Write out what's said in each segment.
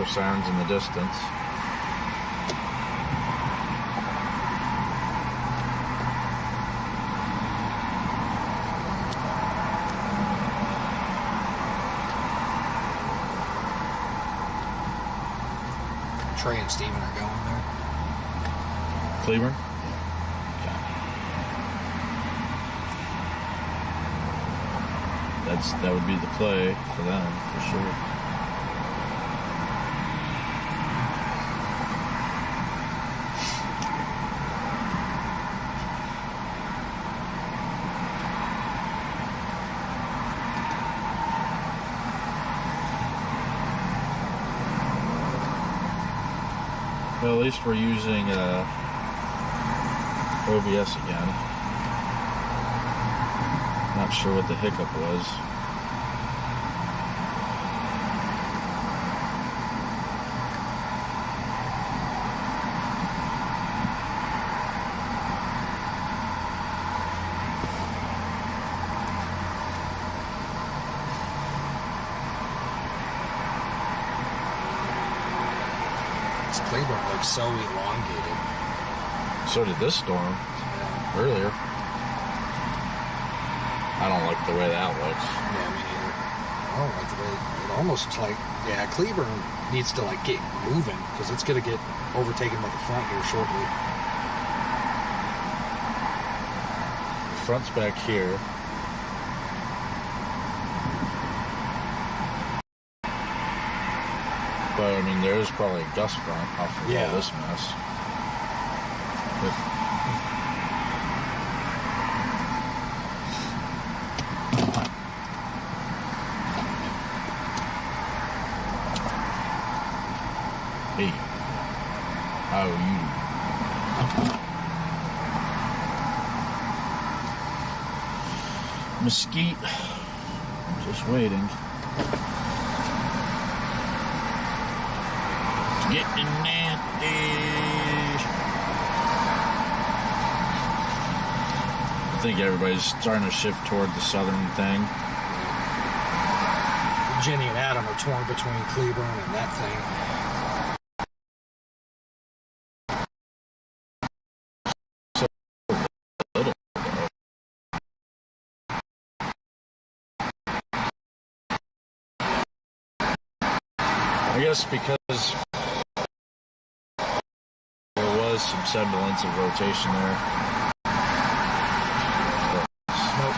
sirens in the distance. Trey and Steven are going there. Cleburne? That would be the play for them, for sure. Well, at least we're using OBS again. Not sure what the hiccup was. Cleburne looks so elongated. So did this storm earlier. I don't like the way that looks. Yeah, me neither. I don't like the way it almost like, yeah, Cleburne needs to like get moving because it's going to get overtaken by the front here shortly. The front's back here. But, I mean, there is probably a gust front off of all this mess. But, hey, how are you? Mesquite, just waiting. Getting nasty. I think everybody's starting to shift toward the southern thing. Jenny and Adam are torn between Cleburne and that thing. I guess because some semblance of rotation there. Nope.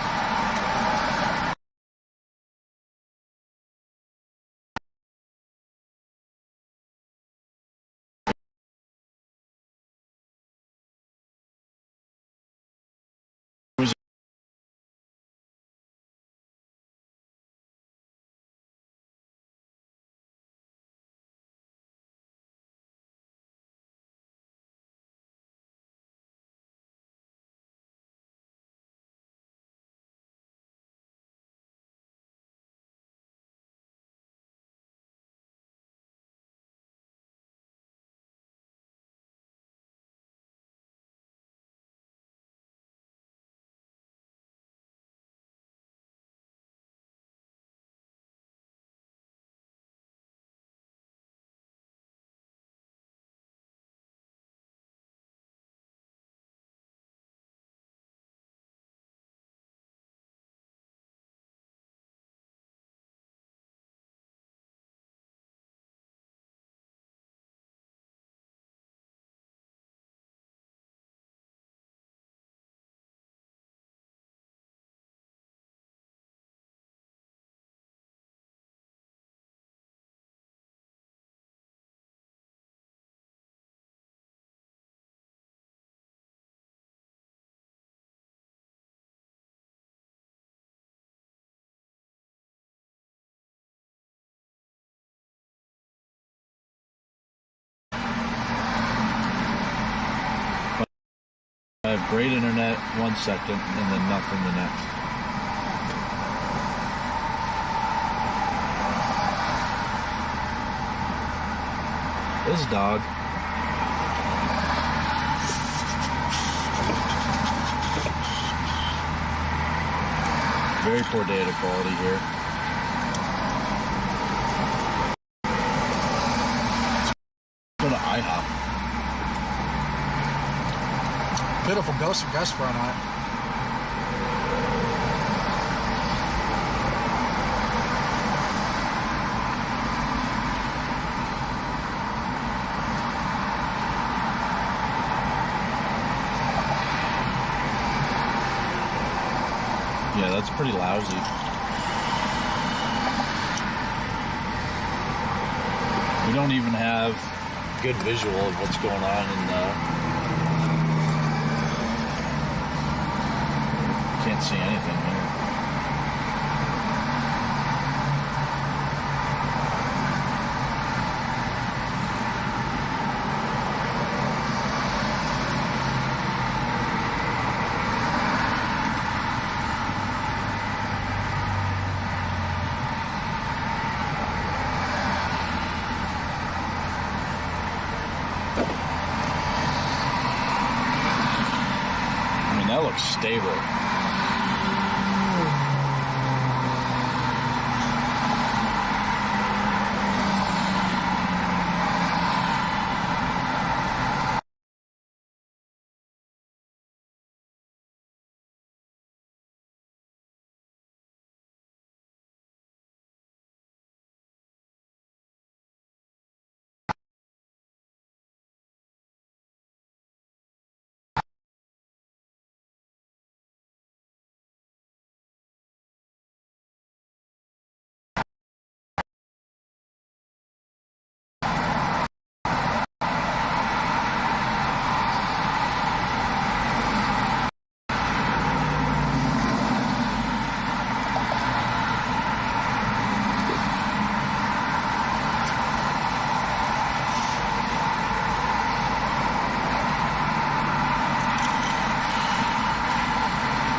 I have great internet 1 second and then nothing the next. This dog. Very poor data quality here. pitiful gust front on it. Yeah, that's pretty lousy. We don't even have good visual of what's going on in the... Can't see anything here. That looks stable.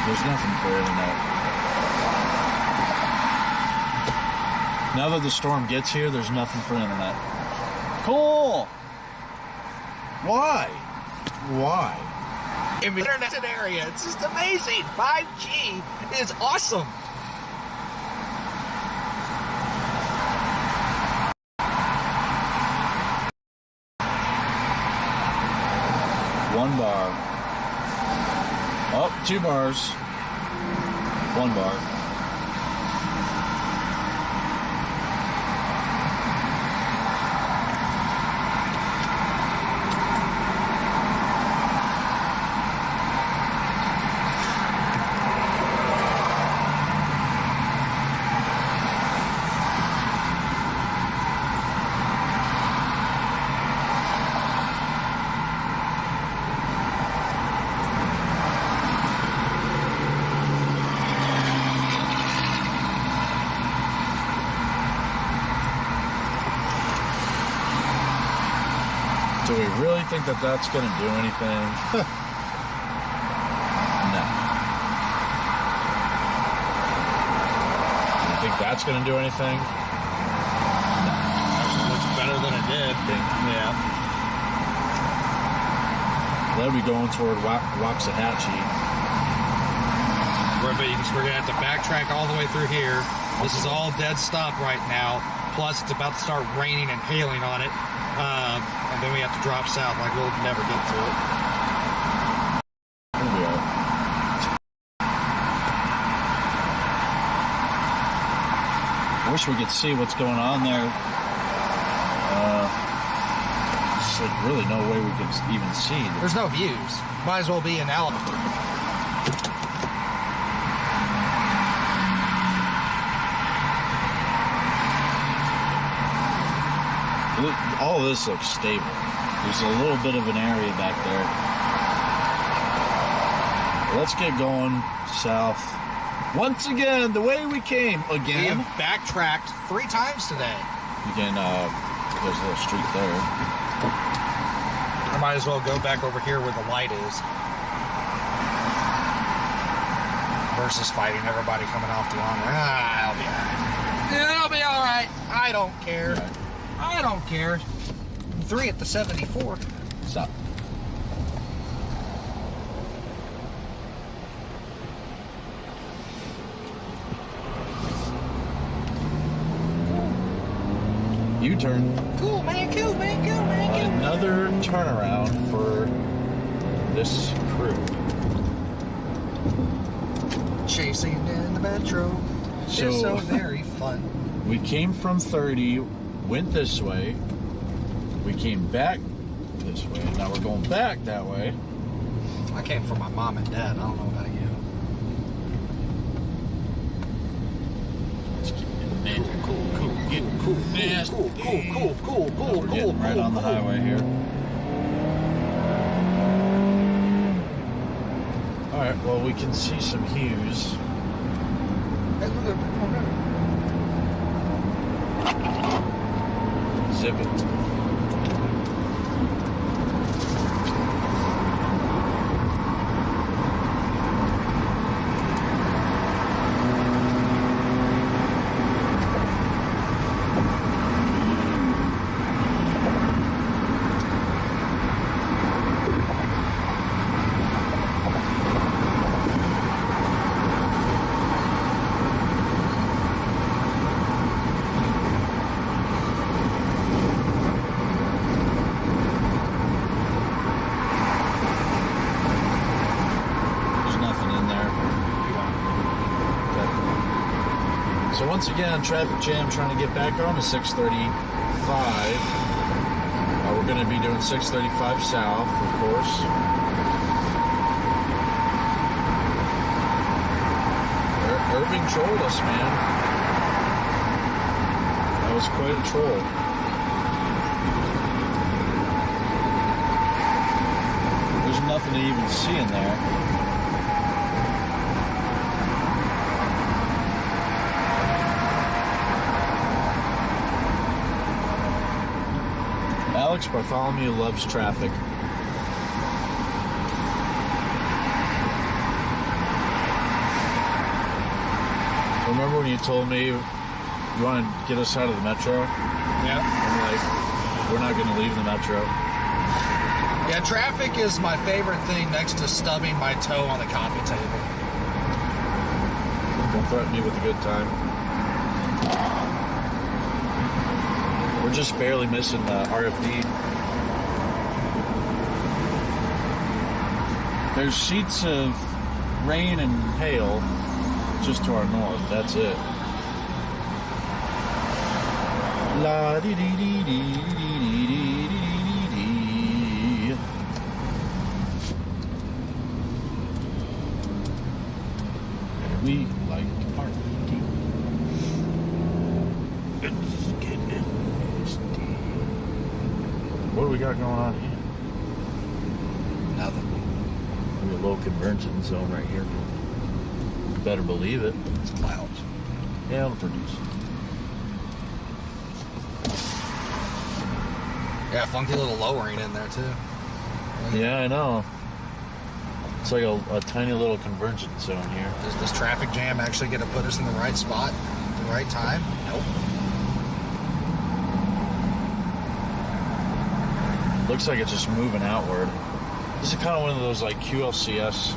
There's nothing for internet. Now that the storm gets here, there's nothing for internet. Cool! Why? Why? In the internet area, it's just amazing. 5G is awesome. One bar. Oh, 2 bars. 1 bar. Do we really think that that's going to do anything? No. Do you think that's going to do anything? No. It looks better than it did. Yeah. They'll be going toward Waxahachie. We're going to have to backtrack all the way through here. This is all dead stop right now. Plus, it's about to start raining and hailing on it. And then we have to drop south, like we'll never get to it. Here we are. I wish we could see what's going on there. There's like really no way we could even see. There's no views. Might as well be in Alabama. All this looks stable. There's a little bit of an area back there. Let's get going south. Once again, the way we came. Again. We have backtracked 3 times today. You can, there's a little street there. I might as well go back over here where the light is. Versus fighting everybody coming off the lawn. I'll be alright. It'll be alright. I don't care. Right. I don't care. 3 at the 74. Stop. U-turn. Cool, man. Cool, man. Cool, man. Cool. Another turnaround for this crew. Chasing in the metro is so very fun. We came from 30, went this way. We came back this way, and now we're going back that way. I came from my mom and dad. I don't know about you. Cool. We're getting right on the highway here. Alright, well, we can see some hues. Zip it. So once again, traffic jam trying to get back on to 635. We're going to be doing 635 south, of course. Irving trolled us, man. That was quite a troll. There's nothing to even see in there. Alex Bartholomew loves traffic. Remember when you told me you want to get us out of the metro? Yeah. I'm like, we're not going to leave the metro. Yeah, traffic is my favorite thing next to stubbing my toe on the coffee table. Don't threaten me with a good time. We're just barely missing the RFD. There's sheets of rain and hail just to our north. That's it. La dee dee dee dee dee dee dee dee. We like to party. It's getting misty. What do we got going on here? Nothing. We have a low convergence zone right here. You better believe it. It's clouds. Yeah, it'll produce. Yeah, funky little lowering in there too. Yeah, I know. It's like a tiny little convergence zone here. Does this traffic jam actually get to put us in the right spot at the right time? Nope. Looks like it's just moving outward. This is kind of one of those like QLCS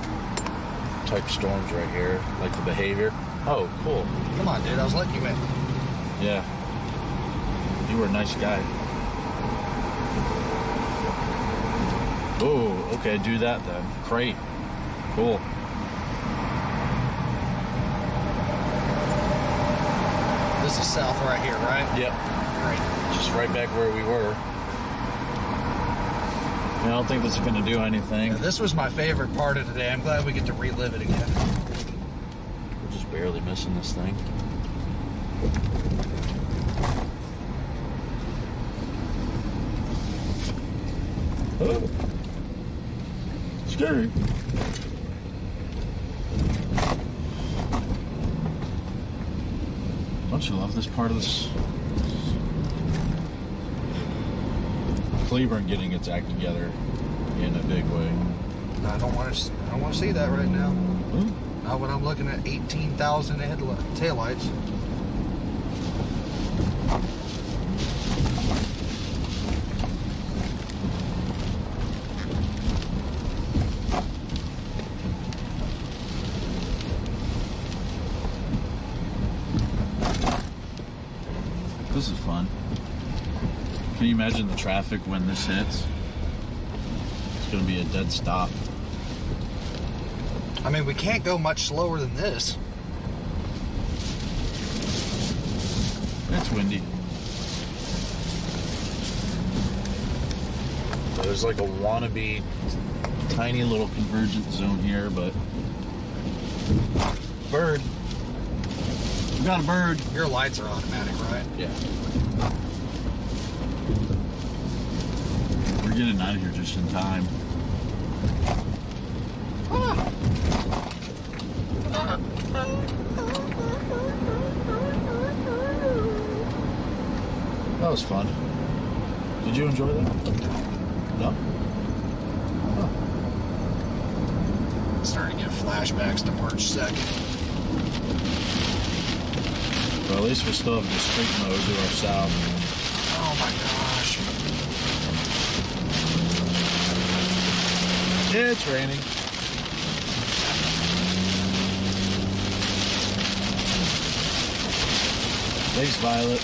type storms right here, like the behavior. Oh, cool. Come on, dude. I was letting you in. Yeah. You were a nice guy. Oh, okay. Do that then. Great. Cool. This is south right here, right? Yep. Great. Just right back where we were. I don't think this is going to do anything. Yeah, this was my favorite part of today. I'm glad we get to relive it again. We're just barely missing this thing. Oh. Scary. Don't you love this part of this? Cleburne getting its act together in a big way. I don't want to see that right now. Not when I'm looking at 18,000 taillights. This is fun. Can you imagine the traffic when this hits? It's going to be a dead stop. I mean, we can't go much slower than this. It's windy. So there's like a wannabe tiny little convergence zone here, but bird. We got a bird. Your lights are automatic, right? Yeah. We're getting out of here just in time. That was fun. Did you enjoy that? No? Oh. Starting to get flashbacks to March 2nd. Well, at least we still have the street mode to our south. Oh my gosh. Yeah, it's raining. Thanks, Violet.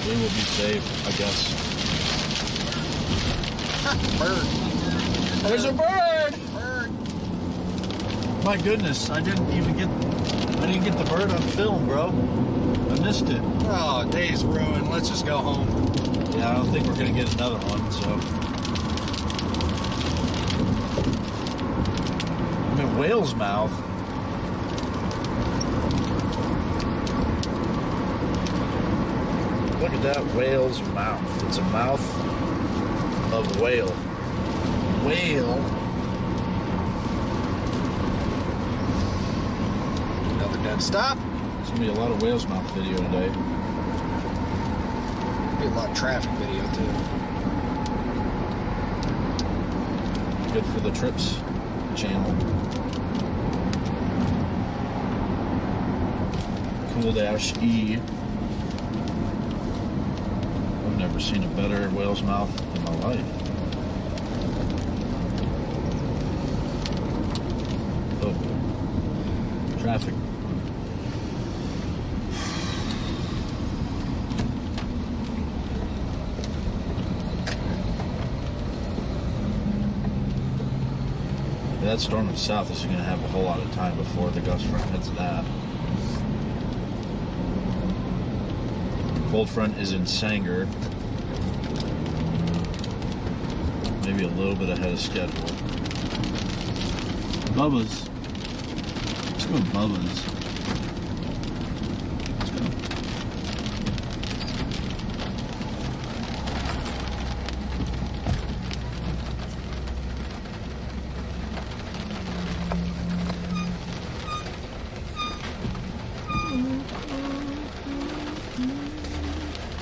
We will be safe, I guess. Bird. There's a bird! Bird. My goodness, I didn't get the bird on film, bro. I missed it. Oh, day's ruined. Let's just go home. Yeah, I don't think we're gonna get another one, so. I'm in whale's mouth. Look at that whale's mouth. It's a mouth of whale. Whale. Another dead stop. There's gonna be a lot of whale's mouth video today. Be a lot of traffic video too. Good for the Trips channel. Cool Dash E. I've never seen a better whale's mouth in my life. Oh, traffic. That storm in the south is going to have a whole lot of time before the gust front hits that. Cold front is in Sanger. Maybe a little bit ahead of schedule. Bubba's. Let's go with Bubba's. Let's go.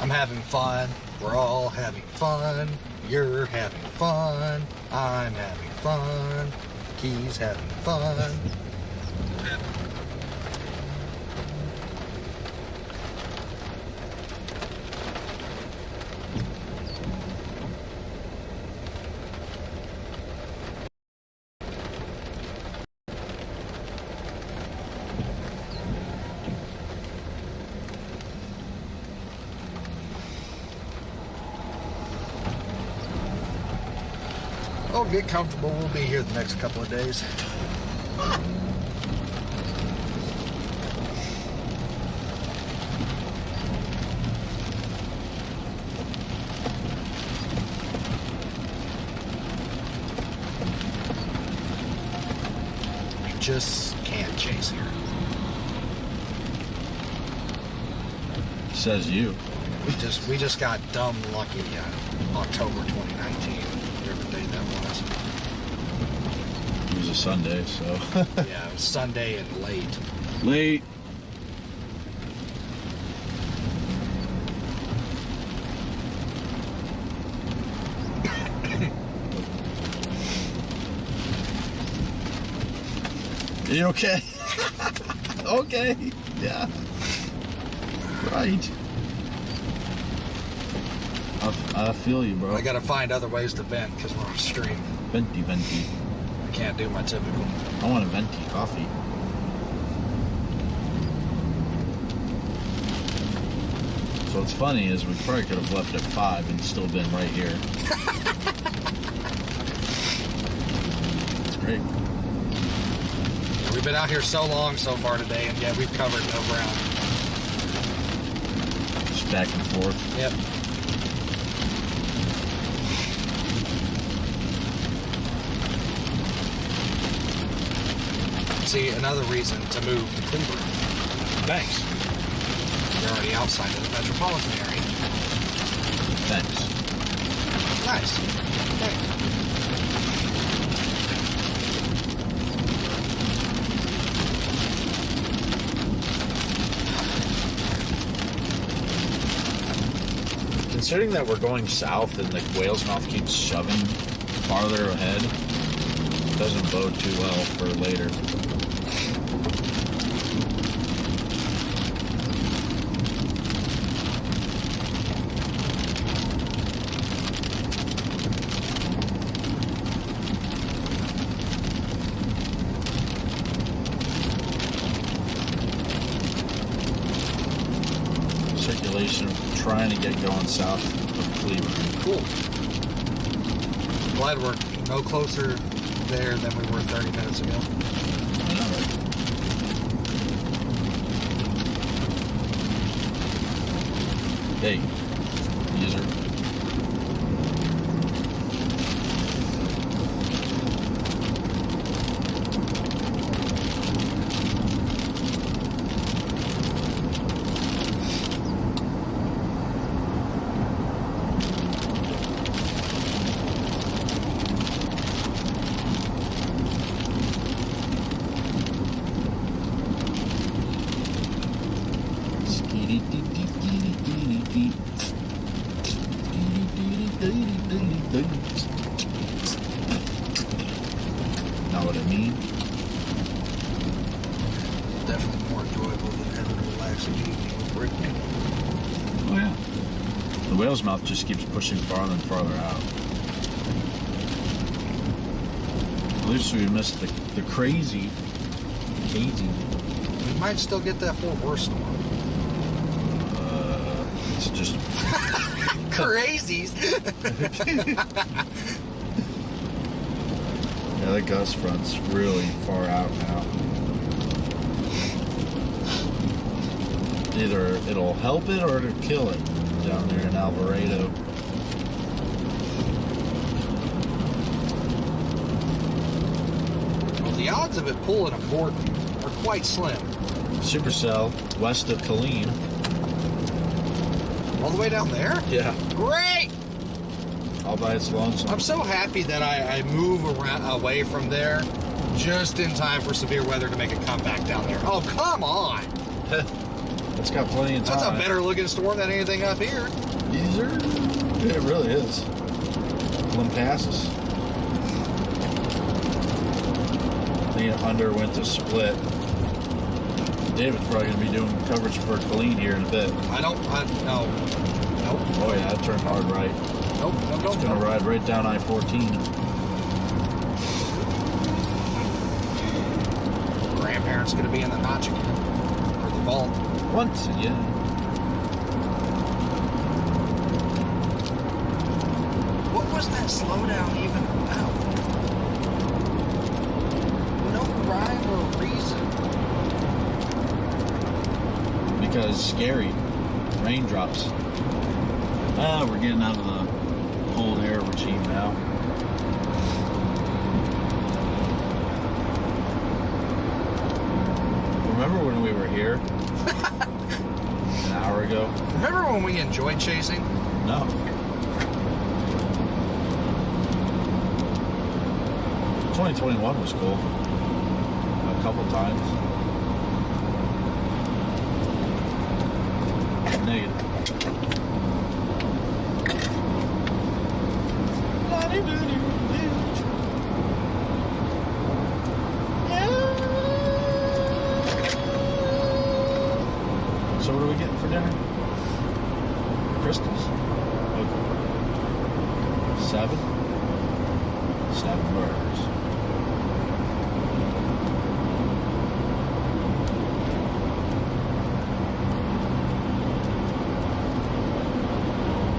I'm having fun. We're all having fun. You're having fun. I'm having fun. He's having fun. Oh, get comfortable. We'll be here the next couple of days. We just can't chase here. Says you. We just got dumb lucky October 2019, whatever day that was. It was a Sunday, so. Yeah, it was Sunday and late. Late. You okay? Okay. Yeah. Right. I feel you, bro. I gotta find other ways to vent because we're on stream. Venti. I can't do my typical. I want a venti coffee. So what's funny is we probably could have left at 5 and still been right here. Great. We've been out here so long so far today, and yet we've covered no ground. Just back and forth. Yep. See, another reason to move to Cleveland. Thanks. You're already outside of the metropolitan area. Thanks. Nice. Thanks. Considering that we're going south and the whale's mouth keeps shoving farther ahead, doesn't bode too well for later. Circulation, trying to get going south of Cleveland. Cool. Glad we're no closer there than we were 30 minutes ago. I know, right? Hey, user. Know what I mean? Definitely more enjoyable than having a relaxing evening with Brittany. Oh yeah. The whale's mouth just keeps pushing farther and farther out. At least we missed the crazy. We might still get that Fort Worth storm. It's just Crazies. yeah, the gust front's really far out now. Either it'll help it or it'll kill it down there in Alvarado. Well, the odds of it pulling a port are quite slim. Supercell west of Killeen. All the way down there? Yeah, Great! all by its lonesome. I'm so happy that I move away from there just in time for severe weather to make a comeback down there. Oh, come on! It's got plenty of time. That's a better looking storm than anything up here. Easier? It really is. Limpasses. I think it underwent a split. David's probably going to be doing coverage for Killeen here in a bit. No. Nope. Oh yeah, it turned hard right. Nope. It's going to ride right down I-14. Grandparents going to be in the notch again. Or the vault. Once again. What was that slowdown even about? No rhyme or reason. Because scary. Raindrops. We're getting out of the cold air regime now. Remember when we were here? An hour ago? Remember when we enjoyed chasing? No. 2021 was cool. A couple times. Negative. So what are we getting for dinner? Crystals. Okay. 7 burgers.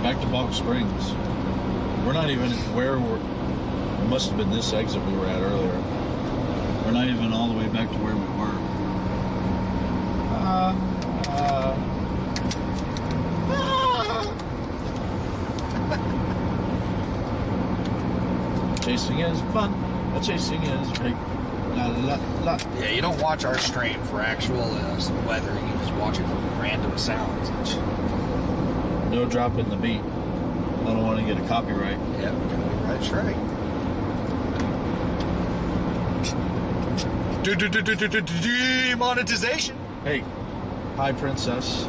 Back to Bog Springs. We're not even where we're... It must have been this exit we were at earlier. We're not even all the way back to where we were. Chasing is fun. Chasing is great. La, la, la. Yeah, you don't watch our stream for actual weather. You just watch it for random sounds. No dropping the beat. I don't want to get a copyright. Yep, that's right. Demonetization. Hey, hi, princess.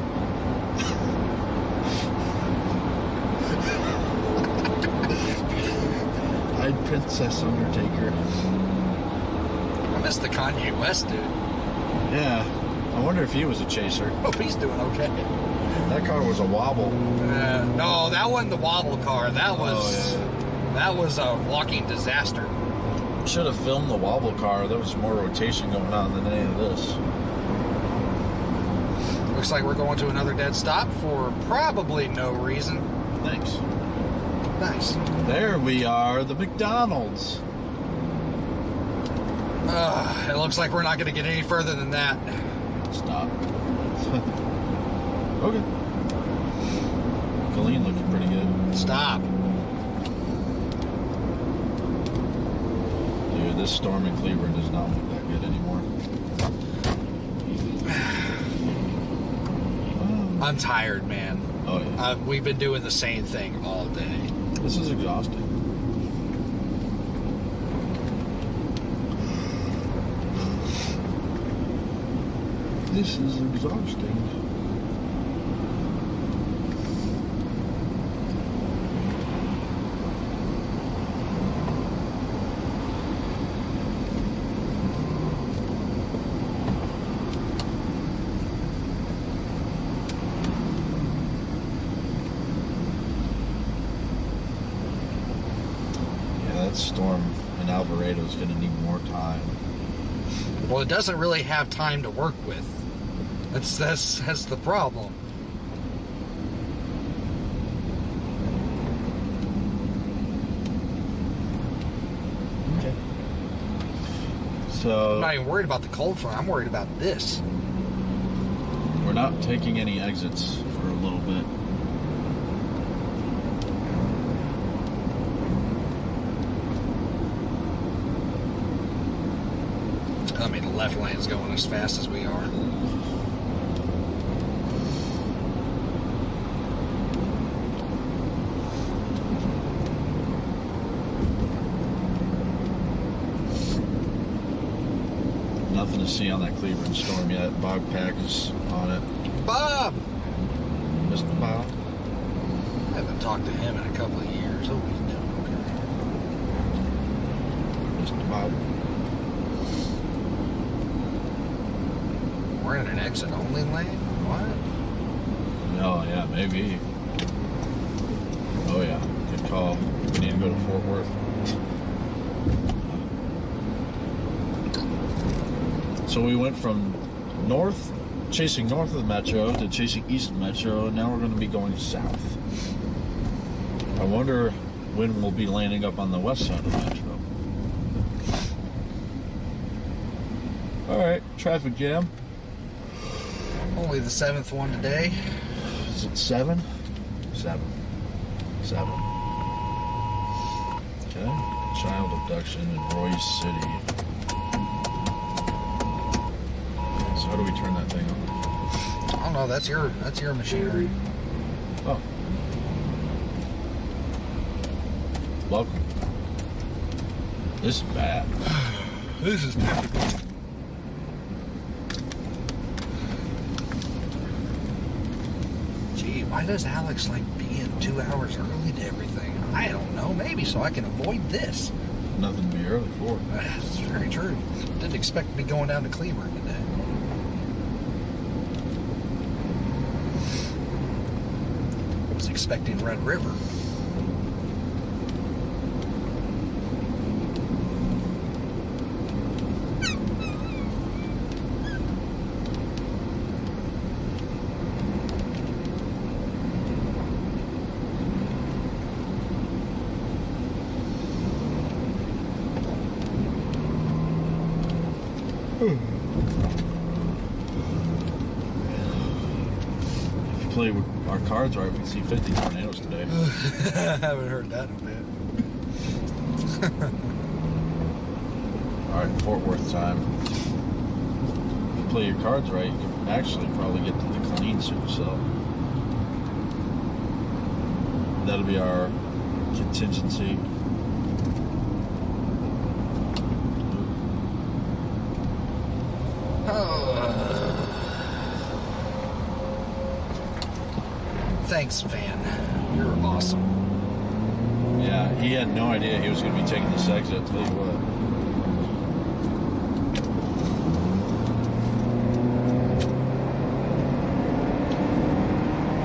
Hi, Princess Undertaker. I miss the Kanye West dude. Yeah, I wonder if he was a chaser. Hope he's doing okay. That car was a wobble. No, that wasn't the wobble car. That was a walking disaster. Should have filmed the wobble car. There was more rotation going on than any of this. Looks like we're going to another dead stop for probably no reason. Thanks. Nice. There we are, the McDonald's. It looks like we're not going to get any further than that. Stop. Okay. Colleen looking pretty good. Stop. Dude, this storm in Cleveland does not look that good anymore. I'm tired, man. Oh, yeah. We've been doing the same thing all day. This is exhausting. This is exhausting. Storm in Alvarado is going to need more time. Well, it doesn't really have time to work with. That's the problem. Okay. So I'm not even worried about the cold front. I'm worried about this. We're not taking any exits for a little bit. I mean, the left lane's going as fast as we are. Nothing to see on that Cleveland storm yet. Bog Pack is on it. Bob! Mr. Bob. I haven't talked to him in a couple of years. Hope he's doing okay. Mr. Bob. We're in an exit-only lane? What? Oh, yeah, maybe. Oh, yeah. Good call. We need to go to Fort Worth. So we went from chasing north of the metro to chasing east of the metro, and now we're going to be going south. I wonder when we'll be landing up on the west side of the metro. Alright, traffic jam. Only the 7th one today. Is it 7? 7. Okay. Child abduction in Royce City. So how do we turn that thing on? I don't know. That's your machinery. Oh. Welcome. This is bad. This is typical. Gee, why does Alex like being 2 hours early to everything? I don't know. Maybe so I can avoid this. Nothing to be early for. That's very true. Didn't expect to be going down to Cleveland today. Was expecting Red River. play our cards right, we can see 50 tornadoes today. I haven't heard that in a bit. All right, Fort Worth time. If you play your cards right, you can actually probably get to the clean soon, so that'll be our contingency. Thanks, Van. You're awesome. Yeah, he had no idea he was going to be taking this exit, I'll tell you what.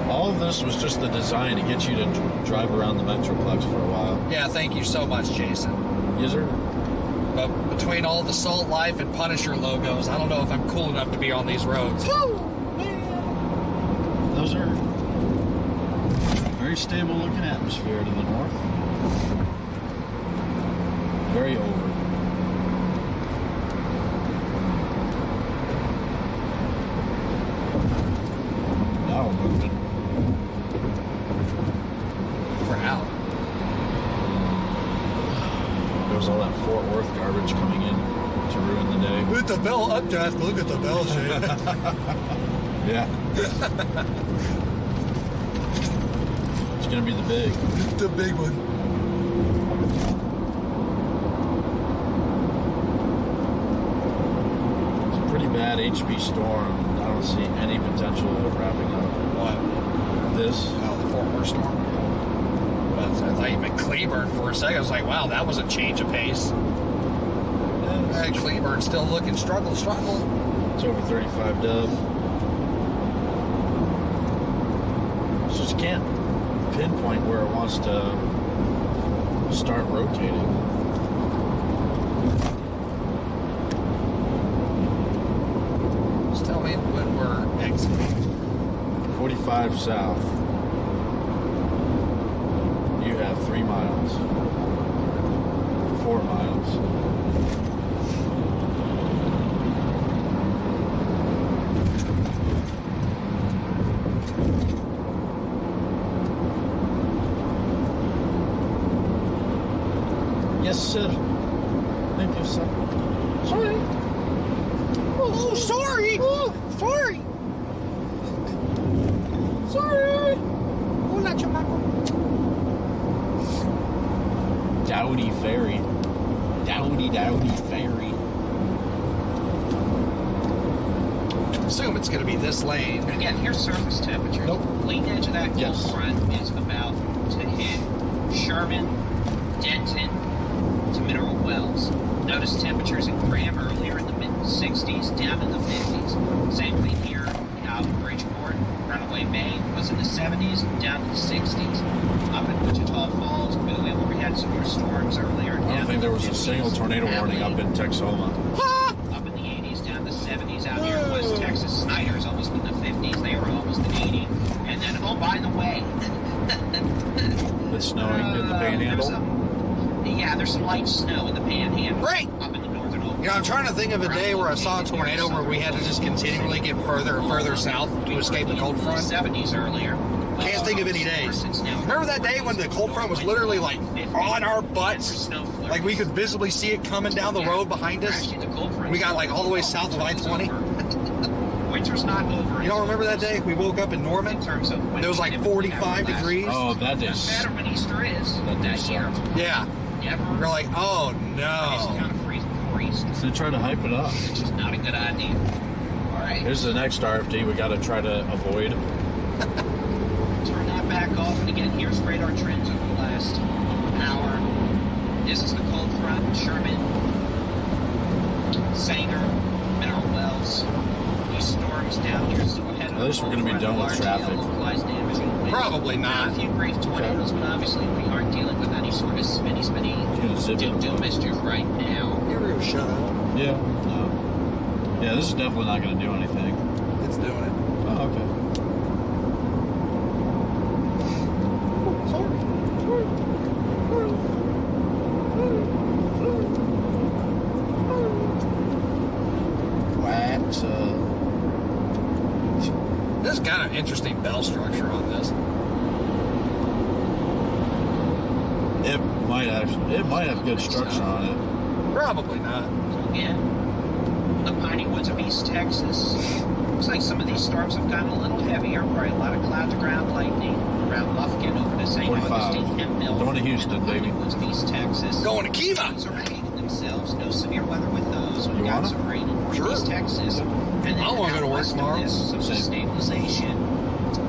All of this was just the design to get you to drive around the Metroplex for a while. Yeah, thank you so much, Jason. Yes, sir. But between all the Salt Life and Punisher logos, I don't know if I'm cool enough to be on these roads. Woo! Man. Those are very stable looking atmosphere to the north. Very over. Now we're moving. For now. There's all that Fort Worth garbage coming in to ruin the day. With the bell updraft, look at the bell shape. Yeah. It's gonna be the big. The big one. It's a pretty bad HP storm. I don't see any potential of it wrapping up. What? This. Oh, the Fort Worth storm. I thought you meant Cleburne for a second. I was like, wow, that was a change of pace. Yeah, Cleburne still looking struggle. it's over 35 dub. Just can't pinpoint where it wants to start rotating. Just tell me when we're exiting. 45 south. You have 3 miles. 4 miles. Yes, sir. Thank you, sir. Sorry. Oh, sorry. Oh, Sorry. sorry. Hola, chamaco. Dowdy Ferry. Dowdy Ferry. Assume it's going to be this lane. Again, here's surface temperature. Nope. Leading edge of that cold Yes. front is about to hit Sherman, Denton, to Mineral Wells. Notice temperatures in Graham earlier in the mid-60s, down in the 50s. Same thing here out in Bridgeport. Runaway Bay was in the 70s, down to the 60s. Up in Wichita Falls, Bowie, where we had some more storms earlier. I don't think there was a single tornado warning up in Texoma. Up in the 80s, down to the 70s. Out here in West Texas, Snyder's almost in the 50s. They were almost at 80. And then, oh, by the way, It's snowing in the Panhandle. there's some light snow in the Panhandle. Right. Up in the northern Oklahoma. You know, I'm trying to think of a day where I saw a tornado where we had to just continually get further and further south to escape the cold front. 70s earlier. Can't think of any days. Remember that day when the cold front was literally like on our butts? Like we could visibly see it coming down the road behind us? We got like all the way south of I-20. Winter's not over. You don't remember that day? We woke up in Norman. In terms of It was like 45 degrees. Oh, that No is. matter when Easter is That day that year. sucked. Yeah. Never. We're like, oh It's no. kind of freezing before Easter. So try to hype it up. It's just not a good idea. All right. Here's the next RFD we got to try to avoid. Turn that back off. And again, here's radar trends over the last hour. This is the cold front. Sherman, Sanger, Mineral Wells. These storms down here still ahead of At least we're gonna be done with traffic. Probably not. A few brief tornadoes, but obviously we aren't dealing with any sort of spinny gonna zip it do up. mischief right now. You're going to shut up. Yeah. No. Yeah, this is definitely not going to do anything. It's doing it. Oh, okay. Wax. This got an interesting bell structure on this. It might have good structure on it. Probably not. Yeah. The piney woods of East Texas. Looks like some of these storms have gotten a little heavier. Probably a lot of cloud to ground lightning around Lufkin over to St. 45. Augustine, Hemphill. Going to Houston, the baby. piney woods of East Texas. Going to Kiva. Winds are repeating themselves. No severe weather with those. We've You got wanna? some rain in Sure. East Texas. And then I wanna go to work west of tomorrow. this, some Same. stabilization.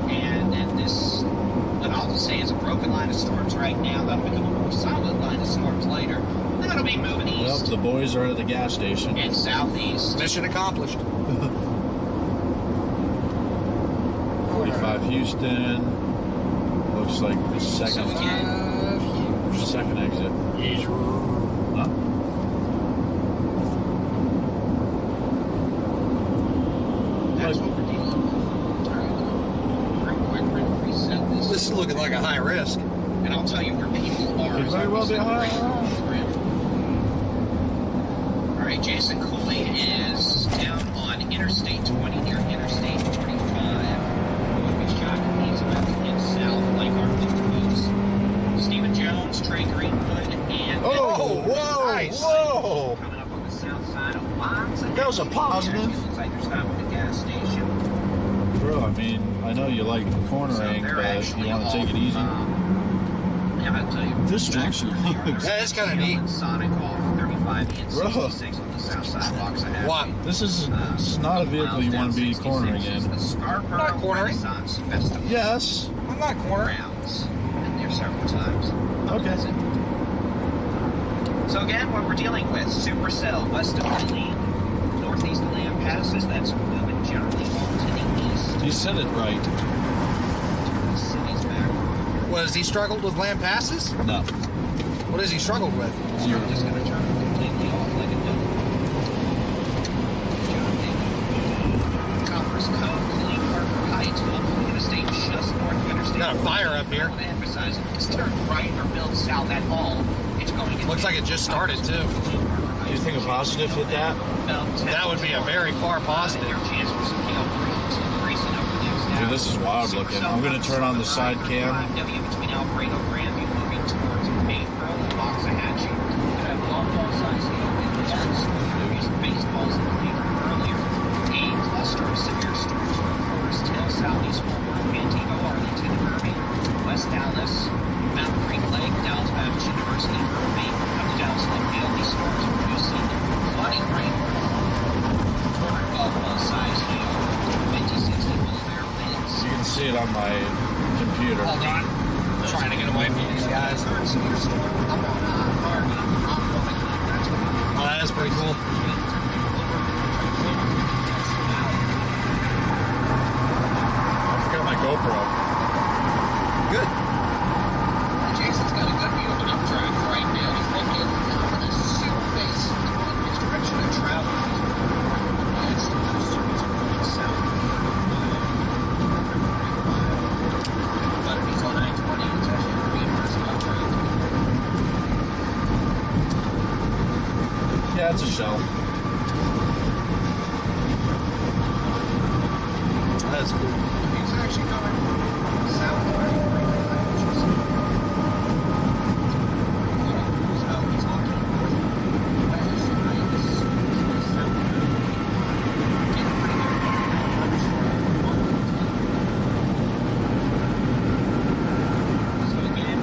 And then this, what I'll just say is a broken line of storms right now. That'll become a more solid line of storms later. That'll be moving Well, east the boys are at the gas station. and southeast. Mission accomplished. 45 Houston. Looks like the second exit. Huh? That's what we're dealing with. All right. Real quick, we're going to reset this. This is looking like a high risk. And I'll tell you where people are. Could very well be high. All right, Jason Cooley is down on Interstate 20 near Interstate 45. You would be shocked if he's about to head south like our folks. Stephen Jones, Trey Greenwood, and Oh, whoa, Nice. whoa. coming up on the south side of lots of That was a heavy positive. here. Looks like they're stopping at the gas station. Bro, I mean, I know you like cornering, they're but actually you want to take it off, easy. Yeah, I'll tell you. This structure looks... Yeah, it's kind of neat. Sonic off 35 and Bro. 66 on the south side of Waxahachie. What? This is not a vehicle you want to be cornering in. The Scarborough Not cornering. Renaissance Festival Yes. I'm not cornering. grounds. Been there several times. Okay. So again, what we're dealing with, supercell west of Lee, northeast of Land Passes, that's moving generally on to the east. You said it right. The city's back. Was he struggled with land passes? No. What has he struggled with? Zero. I'm just going to turn it completely off like a double. Commerce Cove, Lee Parker Heights, well, Interstate just north of Interstate. Got a fire up here. I want to emphasize, if it's turned right or built south at all, it's going to Looks like it just started, too. Do you think a positive hit that? That would be a very far positive. Their chance for some hail increasing over the next Dude, hour. this is wild looking. I'm going to turn on the side cam. W between Alfredo Grandview moving towards Mayfield and Waxahachie. Could have long ball size hail winds. Used baseballs in Cleveland earlier. A cluster of severe storms from Forest Hill, southeast Fort Worth, Antigua, Arlington, Irving, West Dallas, Mountain Creek Lake, Dallas Baptist University, Irving, up to Dallas Lake Field. These storms are producing flooding rainfall. 12 ball size hail, 50, 60 millimeter winds. You can see it on my computer. Hold on. I'm trying to get away from these guys. Severe storm up on Harvey, ongoing. That's what Oh, that is pretty cool. I forgot my GoPro. Good. Jason's got a good view of an updraft right now. He's looking over the super base on which direction of travel. It's going south. But if he's on I-20, it's actually going to be a massive updraft. Yeah, it's a shelf. That's cool. He's actually going south. So he's looking northwest. So again,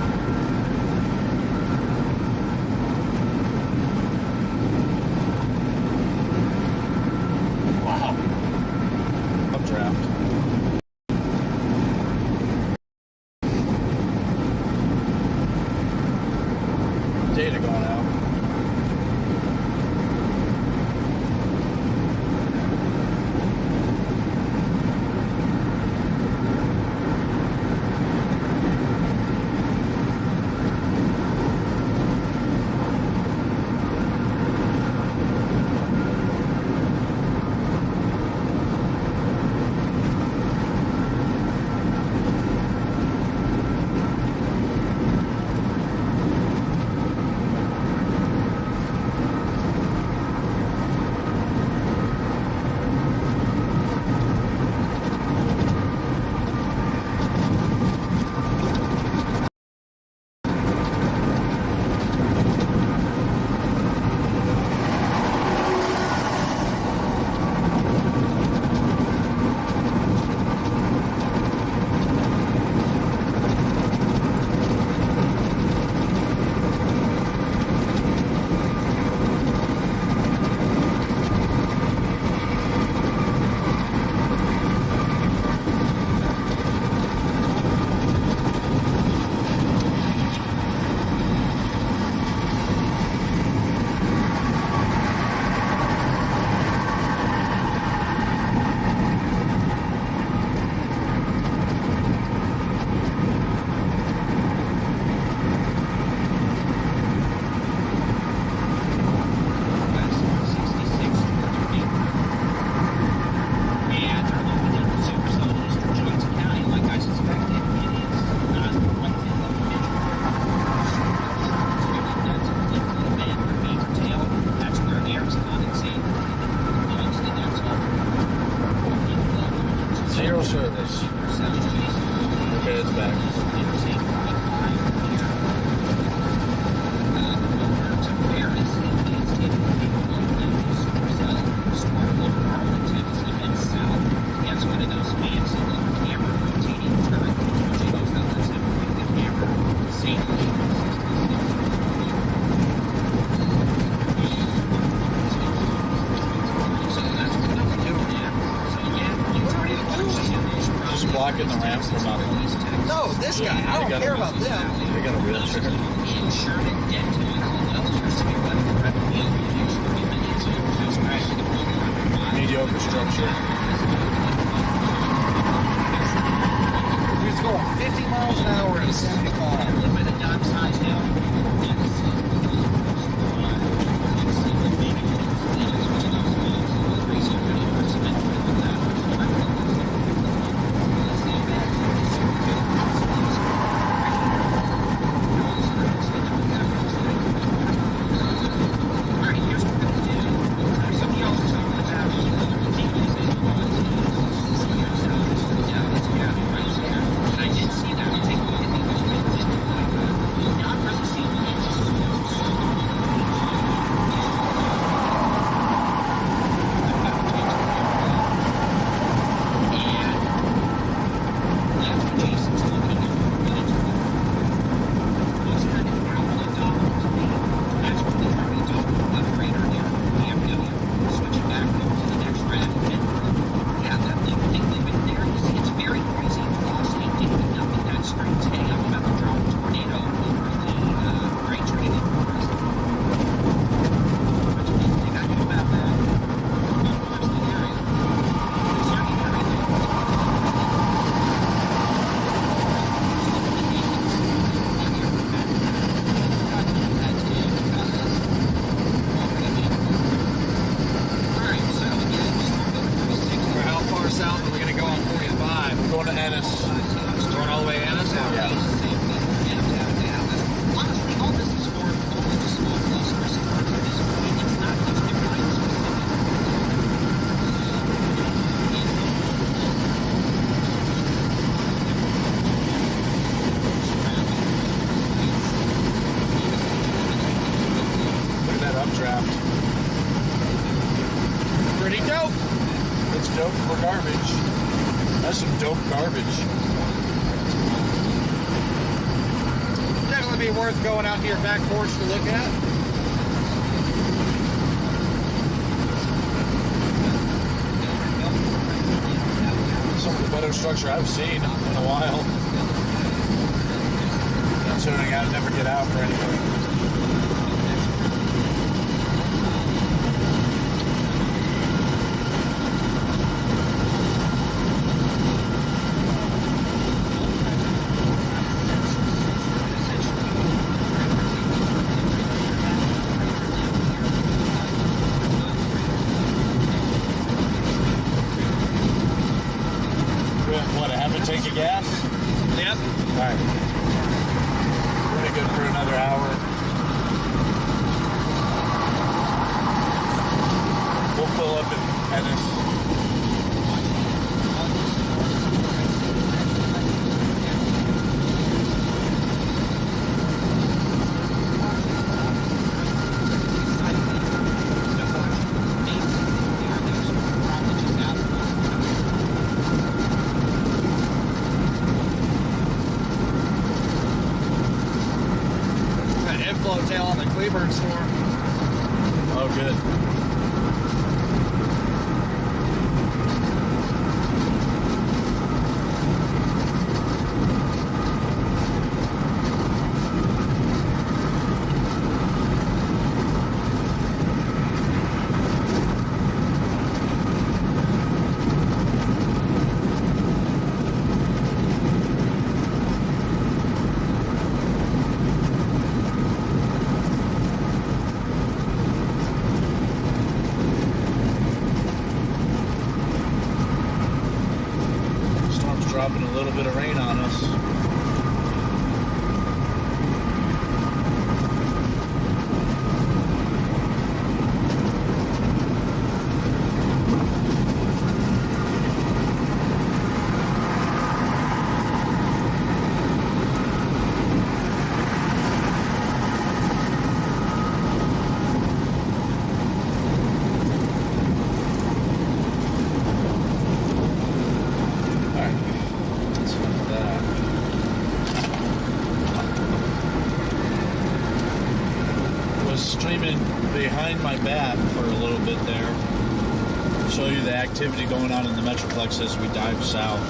back. Blocking the ramp for nothing. No, this guy. I don't care about them. They got a wheelchair. Mediocre structure. He's going 50 miles an hour at 75. Worth going out to your back porch to look at. Some of the better structure I've seen in a while. Considering I'd never get out for anything. Tank of gas? Yep. All right. Pretty good for another hour. We'll fill up in Ennis. Tail on the Cleburne Storm. Oh, good. Dropping a little bit of rain on us. streaming behind my bat for a little bit there. Show you the activity going on in the Metroplex as we dive south.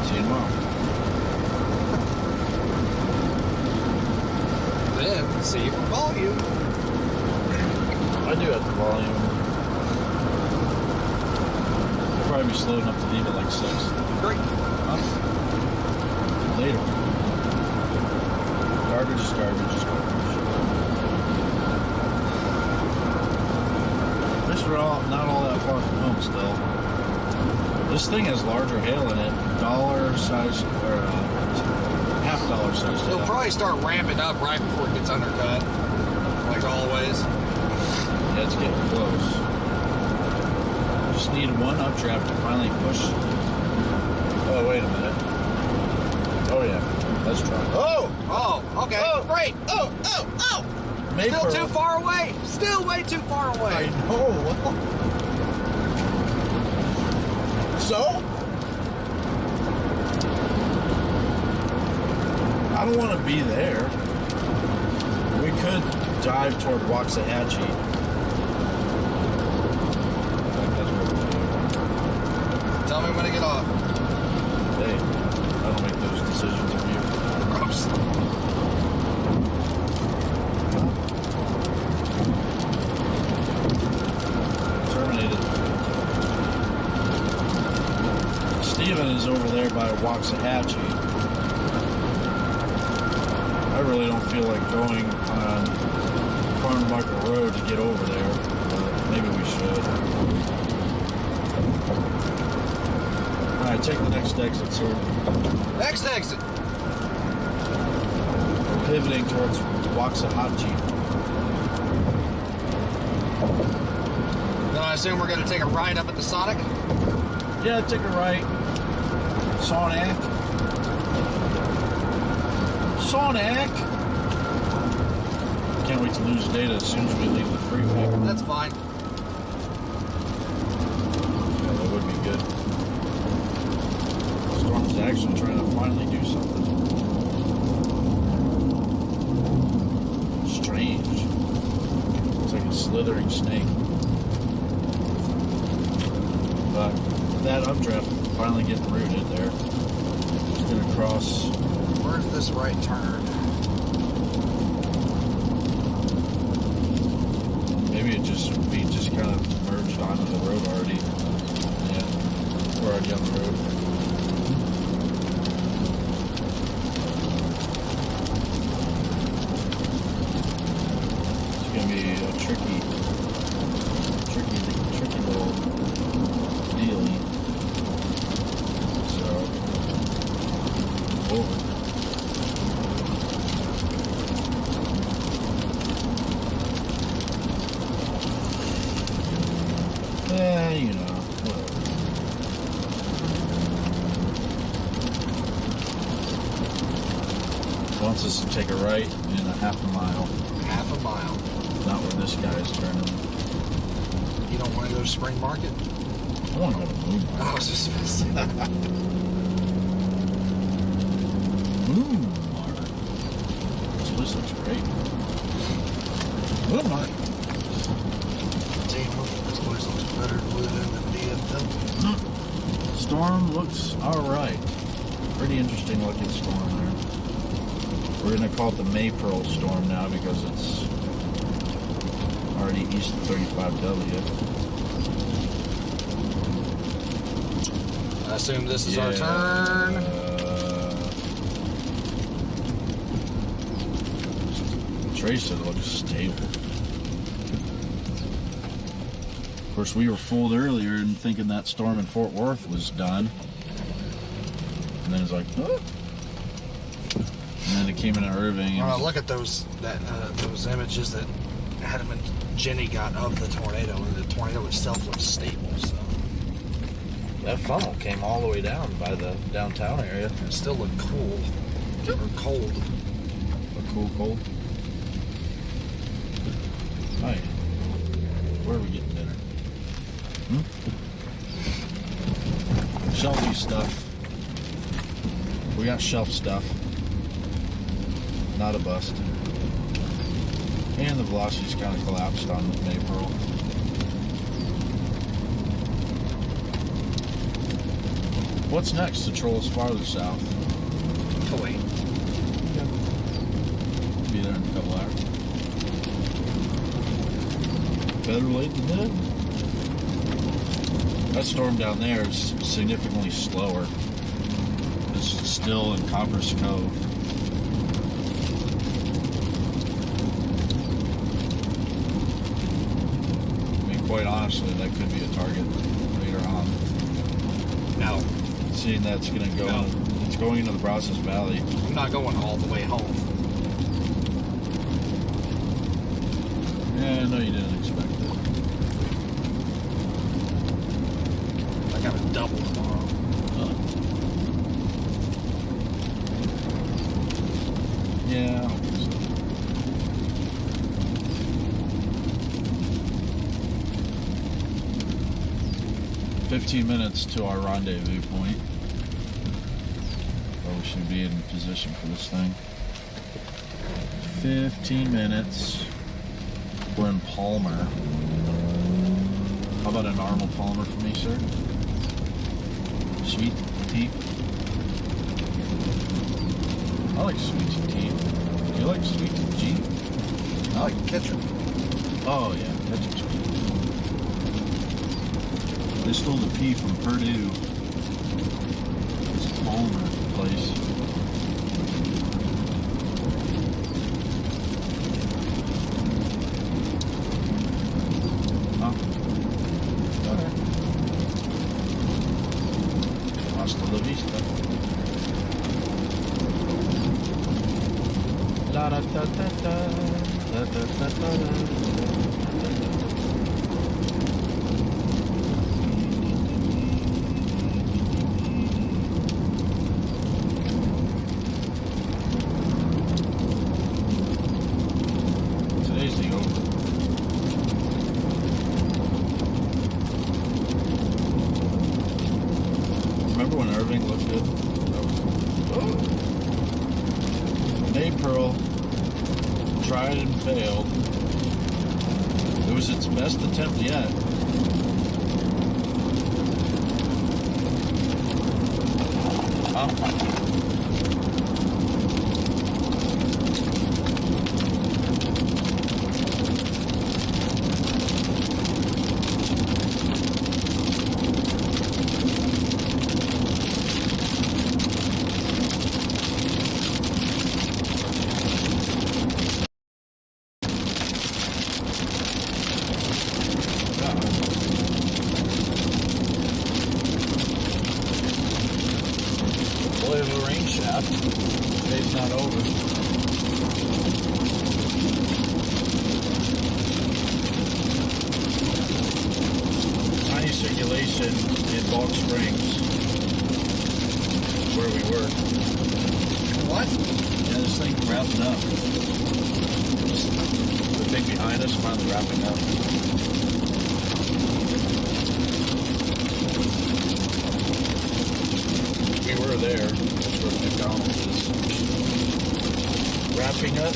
See you tomorrow. Then see for volume. I do have the volume. I'll probably be slow enough to leave at like 6. Great. Huh? Later. Garbage is garbage is garbage. At least we're not all that far from home still. This thing has larger hail in it. Dollar size, or $half size. It'll probably start ramping up right before it gets undercut. Like always. Yeah, it's getting close. Just need one updraft to finally push. Oh, wait a minute. Oh, yeah. Let's try. Oh, okay. Oh. Great. Oh. Maybe Still too far away. Still way too far away. I know. So? I don't want to be there. We could dive toward Waxahachie. Tell me when to get off. Hey, I don't make those decisions for you. Gross. Terminated. Steven is over there by Waxahachie. I really don't feel like going on Farnbacher Road to get over there, but maybe we should. Alright, take the next exit, sir. Next exit. We're pivoting towards Waxahachie. Then I assume we're going to take a ride up at the Sonic. Yeah, take a right. Sonic. Can't wait to lose data as soon as we leave the freeway. That's fine. Yeah, that would be good. Storm's actually trying to finally do something. Strange. It's like a slithering snake. But that updraft finally getting rooted there. Just gonna cross. Where's this right turn? Maybe we just kind of merged onto the road already. Yeah, we're already on the road. It's gonna be a tricky little dealie. So, over. You know, whatever. Wants us to take a right in a half a mile. Half a mile. Not where this guy is turning. You don't want to go to Spring Market? I want to go to Moon I Market. was just going to say. Moon Market. This place looks great. Moon Market. Damn, this place looks better blue than the DFW. Storm looks alright. Pretty interesting looking storm there. We're going to call it the May Pearl storm now because it's already east of 35W. I assume this is our turn. Tracer looks stable. Of course, we were fooled earlier in thinking that storm in Fort Worth was done. And then it's like, oh. And then it came into Irving. Well, look at those images that Adam and Jenny got of the tornado, and the tornado itself looks stable. So that funnel came all the way down by the downtown area. it still looked cool or cold. Looked cold. Hi. Where are we getting dinner? Shelfy stuff. We got shelf stuff. Not a bust. And the velocity's kind of collapsed on Maypearl. What's next to troll us farther south? Kuwait. Be there in a couple hours. Better late than never. That storm down there is significantly slower. It's still in Copper's Cove. I mean, quite honestly, that could be a target later on. No. Seeing that's going to go, No. It's going into the Brazos Valley. I'm not going all the way home. Yeah, I know you didn't expect it. I got a double tomorrow. Yeah, I don't think so. "15 minutes to our rendezvous point. Well, we should be in position for this thing. 15 minutes. We're in Palmer. How about an Arnold Palmer for me, sir? Sweet tea? I like sweet tea. Do you like sweet tea? I like ketchup. Oh, yeah, ketchup's good. They stole the P from Purdue. This Palmer place. Huh? Alright. Hasta la vista. Da da da da da da da da da da. Today's the over. Remember when Irving looked good? Maypearl tried and failed. It was its best attempt yet. Boy of a rain shaft. Day's not over. Tiny circulation in Balk Springs, where we were. What? Yeah, this thing wrapping up. The thing behind us finally wrapping up. We were there. That's where McDonald's is. Wrapping up.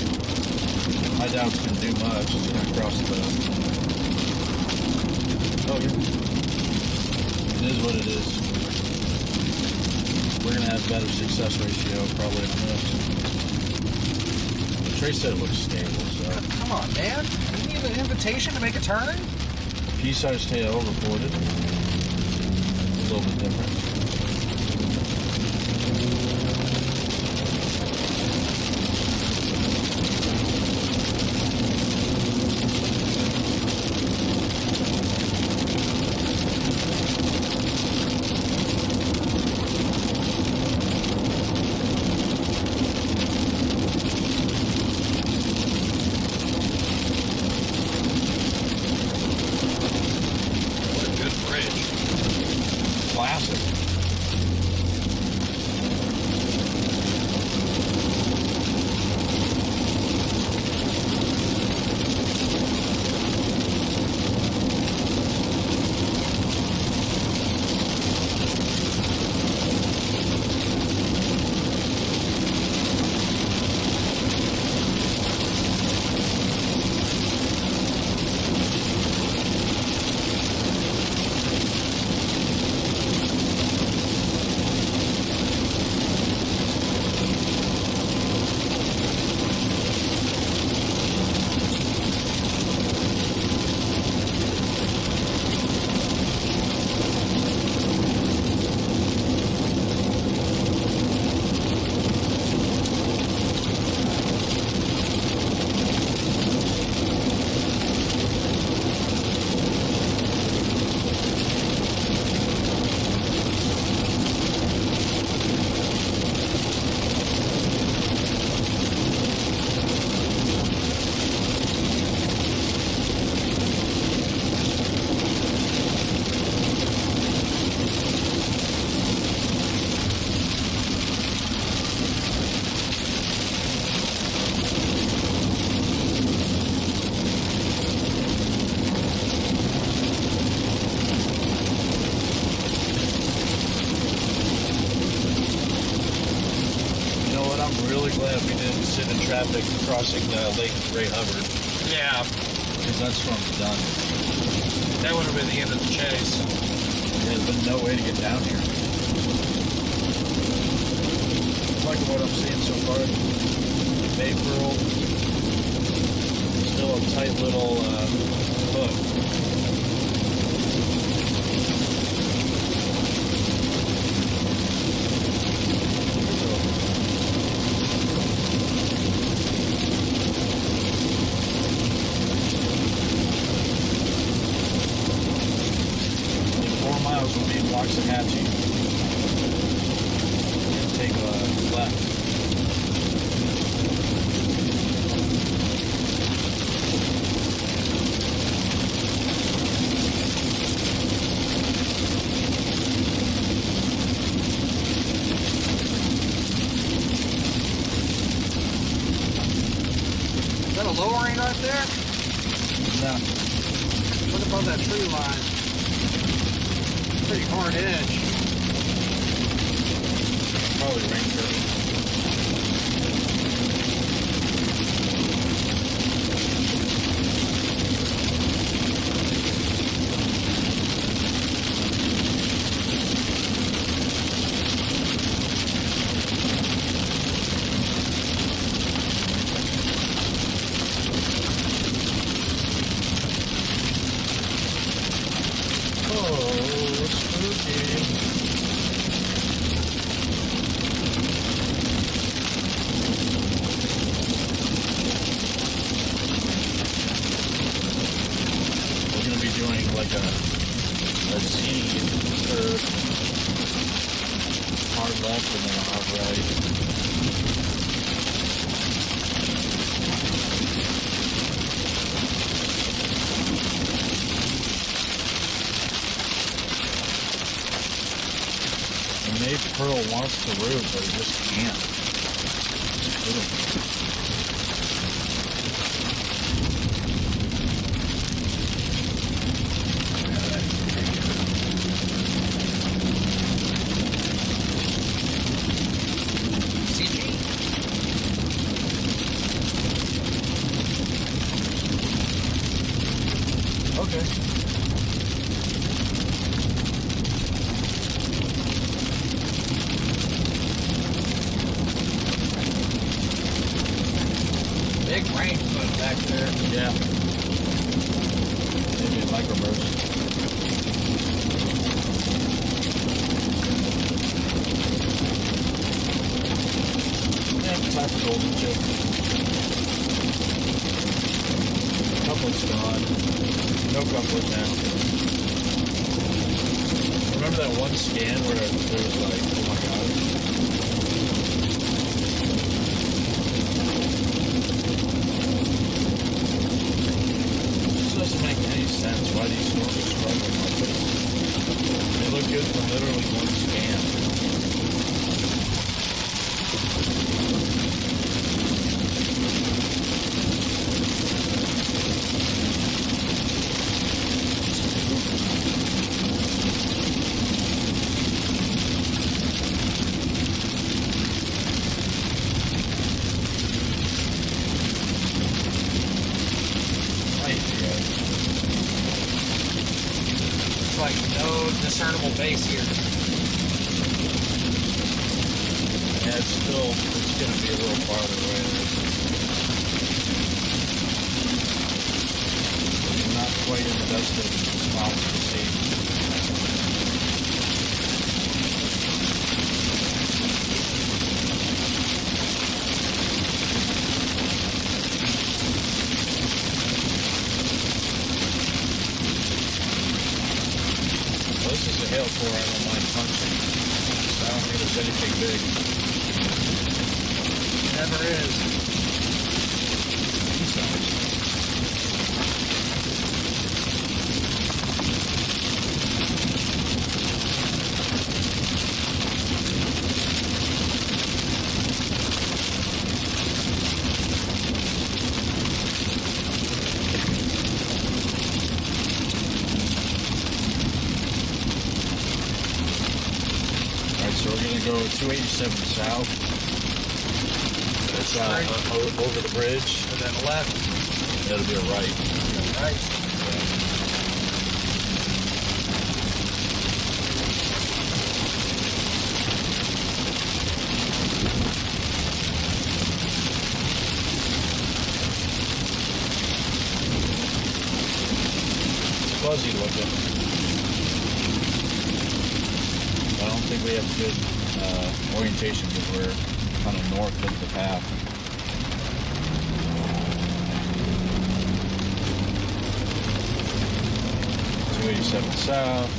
I doubt it's going to do much. It's going to cross the... Oh, yeah. It is what it is. We're going to have better success ratio probably on this. Trey said it looks stable, so... Come on, man. You need an invitation to make a turn? Pea-sized tail reported. A little bit different. Classic. I'm really glad we didn't sit in traffic crossing Lake Ray Hubbard, Yeah, because that storm's done. that would have been the end of the chase. There's been no way to get down here. Like what I'm seeing so far, Bay Pearl, still a tight little hook. In 4 miles will be in Waxahachie. And take a left. Is that a lowering right there? No. Look above that tree line. Pretty hard edge. Probably rain curtain. Oh, spooky. We're going to be doing like a Z curve, hard left and then a hard right. And May Pearl wants to root, but he just can't. Okay. Big rain foot back there. Yeah. Maybe a microburst. Yeah, time for golden chip. Couplet's gone. No couplet now. Remember that one scan where there was like, oh my god. This doesn't make any sense why these storms are struggling like this. They look good for literally one scan. It's like no discernible base here. Yeah, it's going to be a little farther away. We're not quite in the best of spots to see. Well, this is a hail core I don't mind punching. I don't think there's anything big. Never is. Alright, so we're going to go 287 south. What's that? Over the bridge? And then left. That'll be a right. Right. Fuzzy looking. I don't think we have good orientation because we're kind of north of the path. .287 south.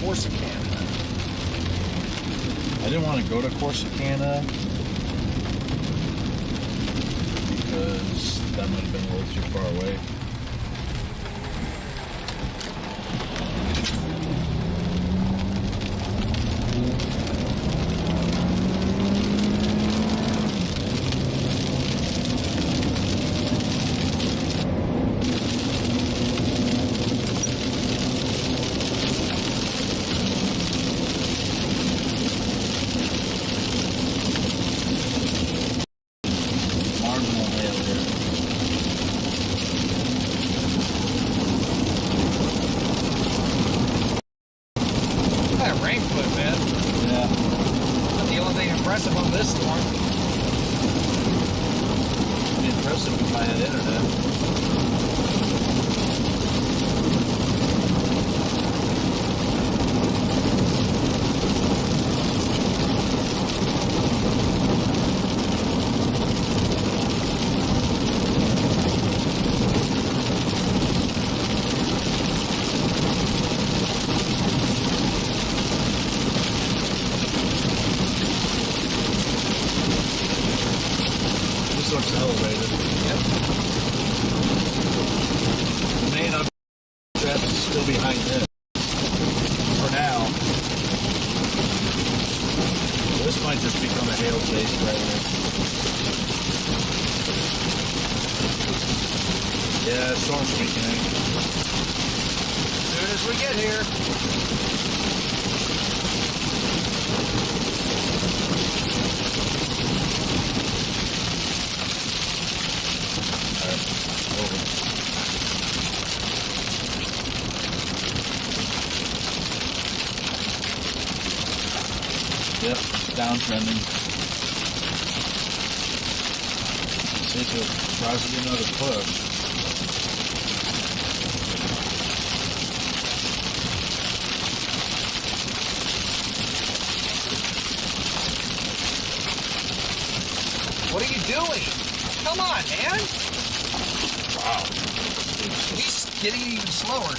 Corsicana. I didn't want to go to Corsicana because that might have been a little too far away. Yep, downtrending. See if it tries to do another push. What are you doing? Come on, man! Wow. He's getting even slower.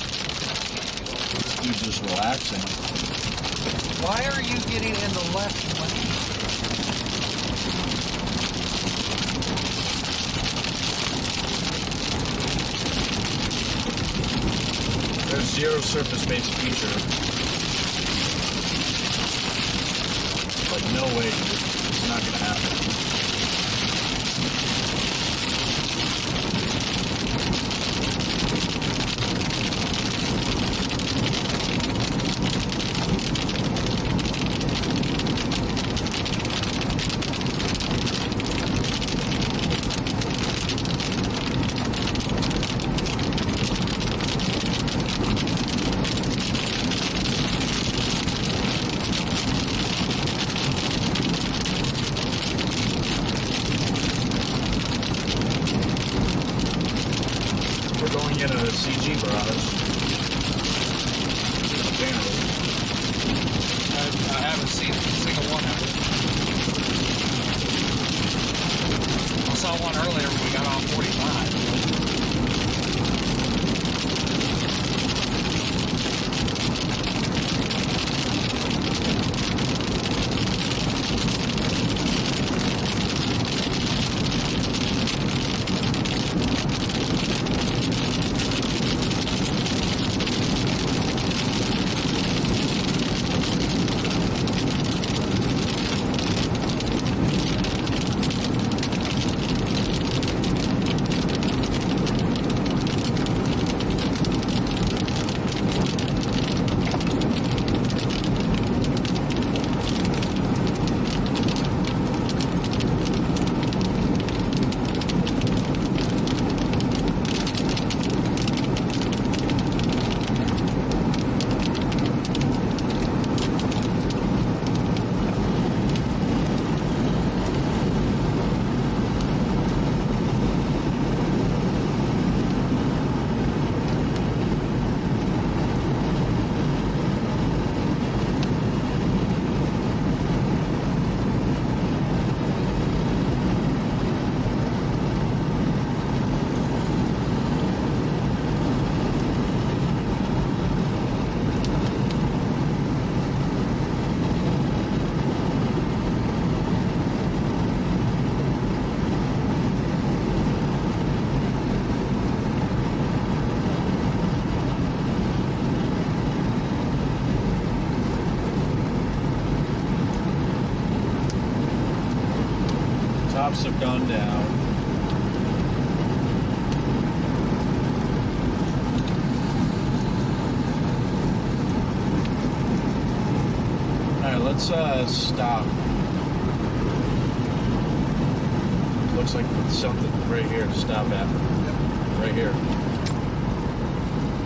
This dude's just relaxing. Why are you getting in the left lane? There's zero surface-based feature. Like, no way. It's not going to happen. Tops have gone down. Alright, let's stop. Looks like something right here to stop at. Right here.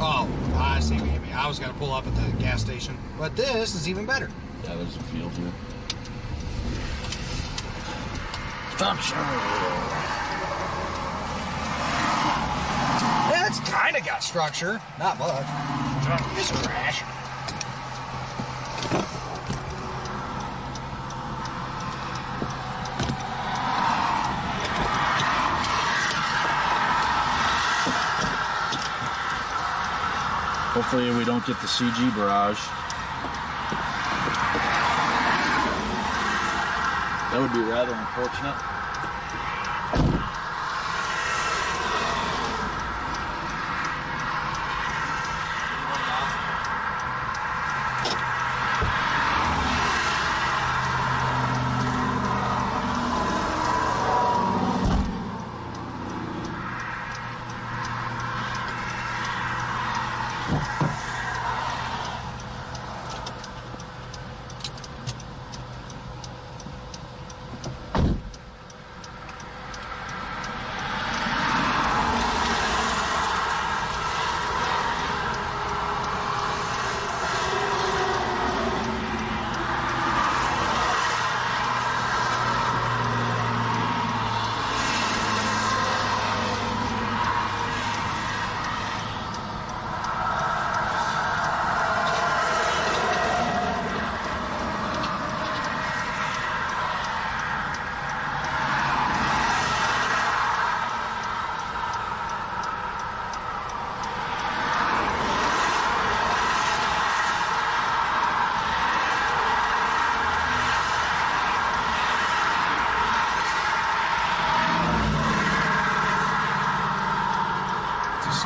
Oh, I see what you mean. I was going to pull up at the gas station, but this is even better. Yeah, there's a field here. Structure. Yeah, it's kind of got structure. Not much. It's trash. Hopefully we don't get the CG barrage. That would be rather unfortunate.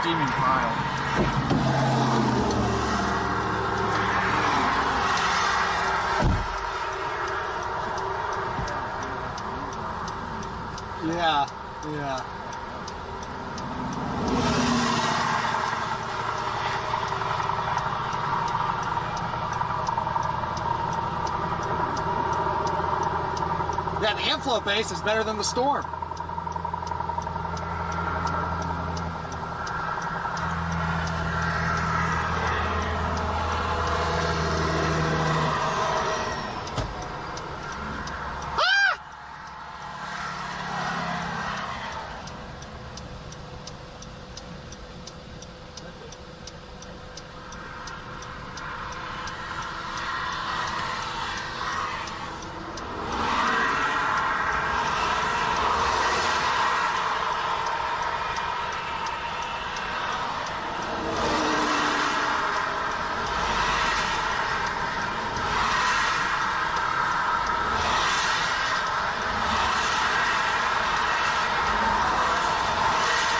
Steaming pile. Yeah, yeah. Yeah, the inflow base is better than the storm.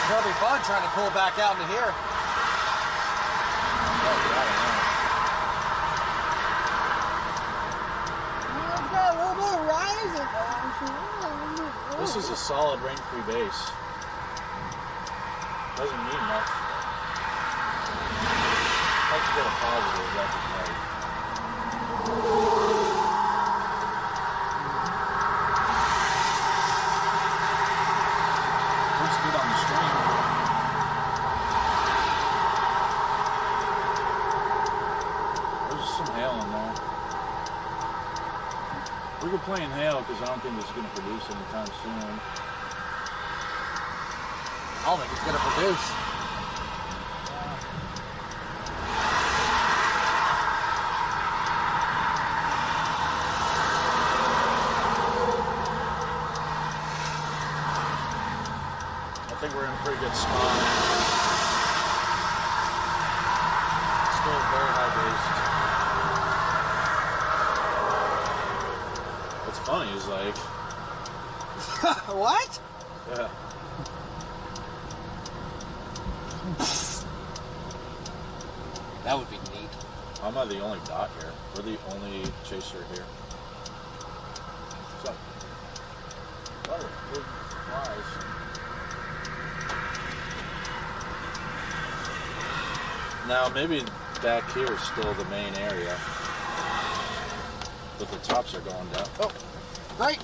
It'll be fun trying to pull back out into here. This is a solid rain-free base. Doesn't mean much. Let's get a positive, that'd be great. Looks good on the stream. There's some hail in there. We could play in hail because I don't think it's going to produce anytime soon. I don't think it's going to produce. I think we're in a pretty good spot. Still very high base. What's funny is like... What? Yeah. That would be neat. I'm not the only dot here. We're the only chaser here. What's up? Butter. Now, maybe back here is still the main area. But the tops are going down. Oh, right!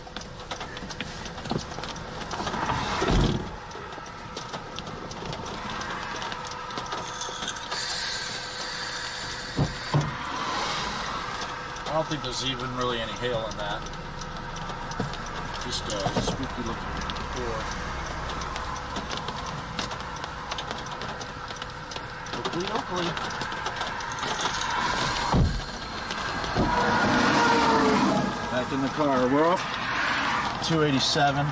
I don't think there's even really any hail in that. Just a spooky looking core. Oakley. Back in the car. We're off 287.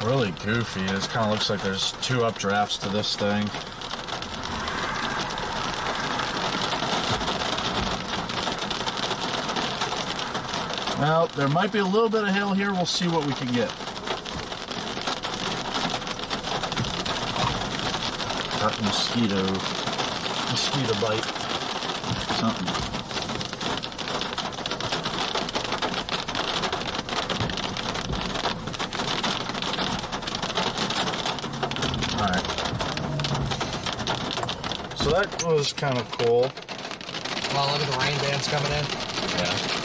Really goofy. It kind of looks like there's two updrafts to this thing. Well, there might be a little bit of hail here. We'll see what we can get. Got mosquito bite. Something. Alright. So that was kind of cool. Well, look at the rain bands coming in. Yeah.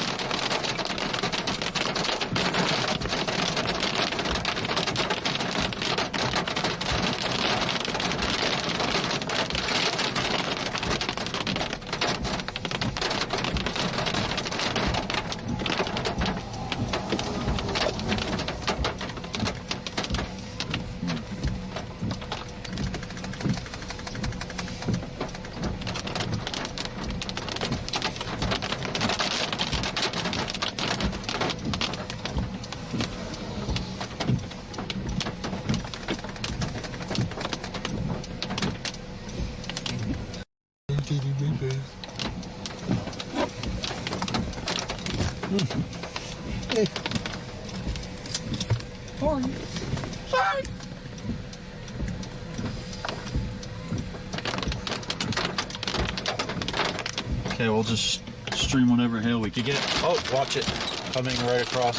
Hey. Sorry. Sorry. Okay, we'll just stream whatever hail we could get. Oh, watch it. Coming right across.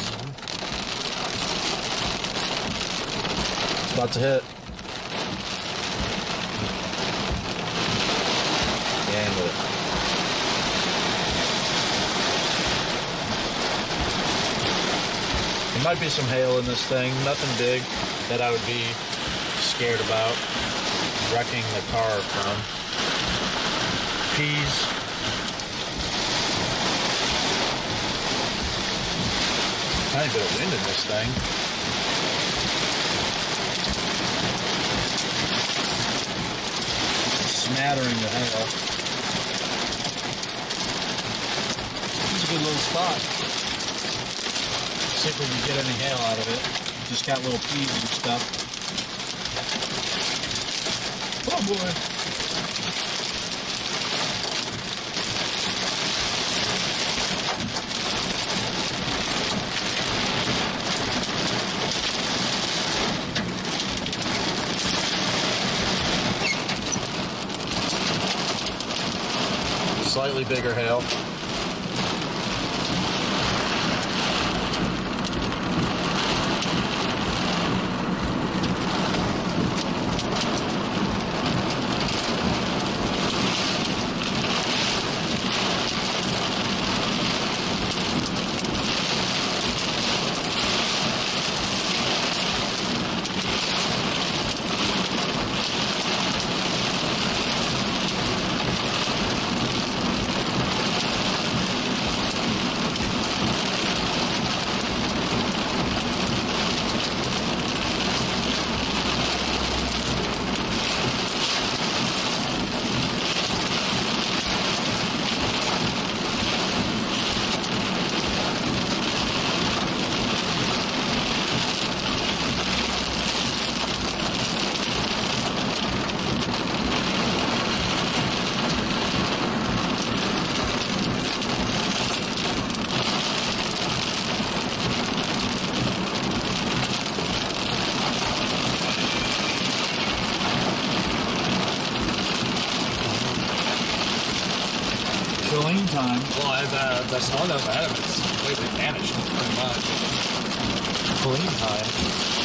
It's about to hit. And it. There might be some hail in this thing. Nothing big that I would be scared about wrecking the car from. Peas. Tiny bit of wind in this thing. Smattering the hail. This is a good little spot. See if we can get any hail out of it. Just got little peas and stuff. Oh boy. Slightly bigger hail. the storm that was ahead of it is completely vanished, pretty much. Clean high.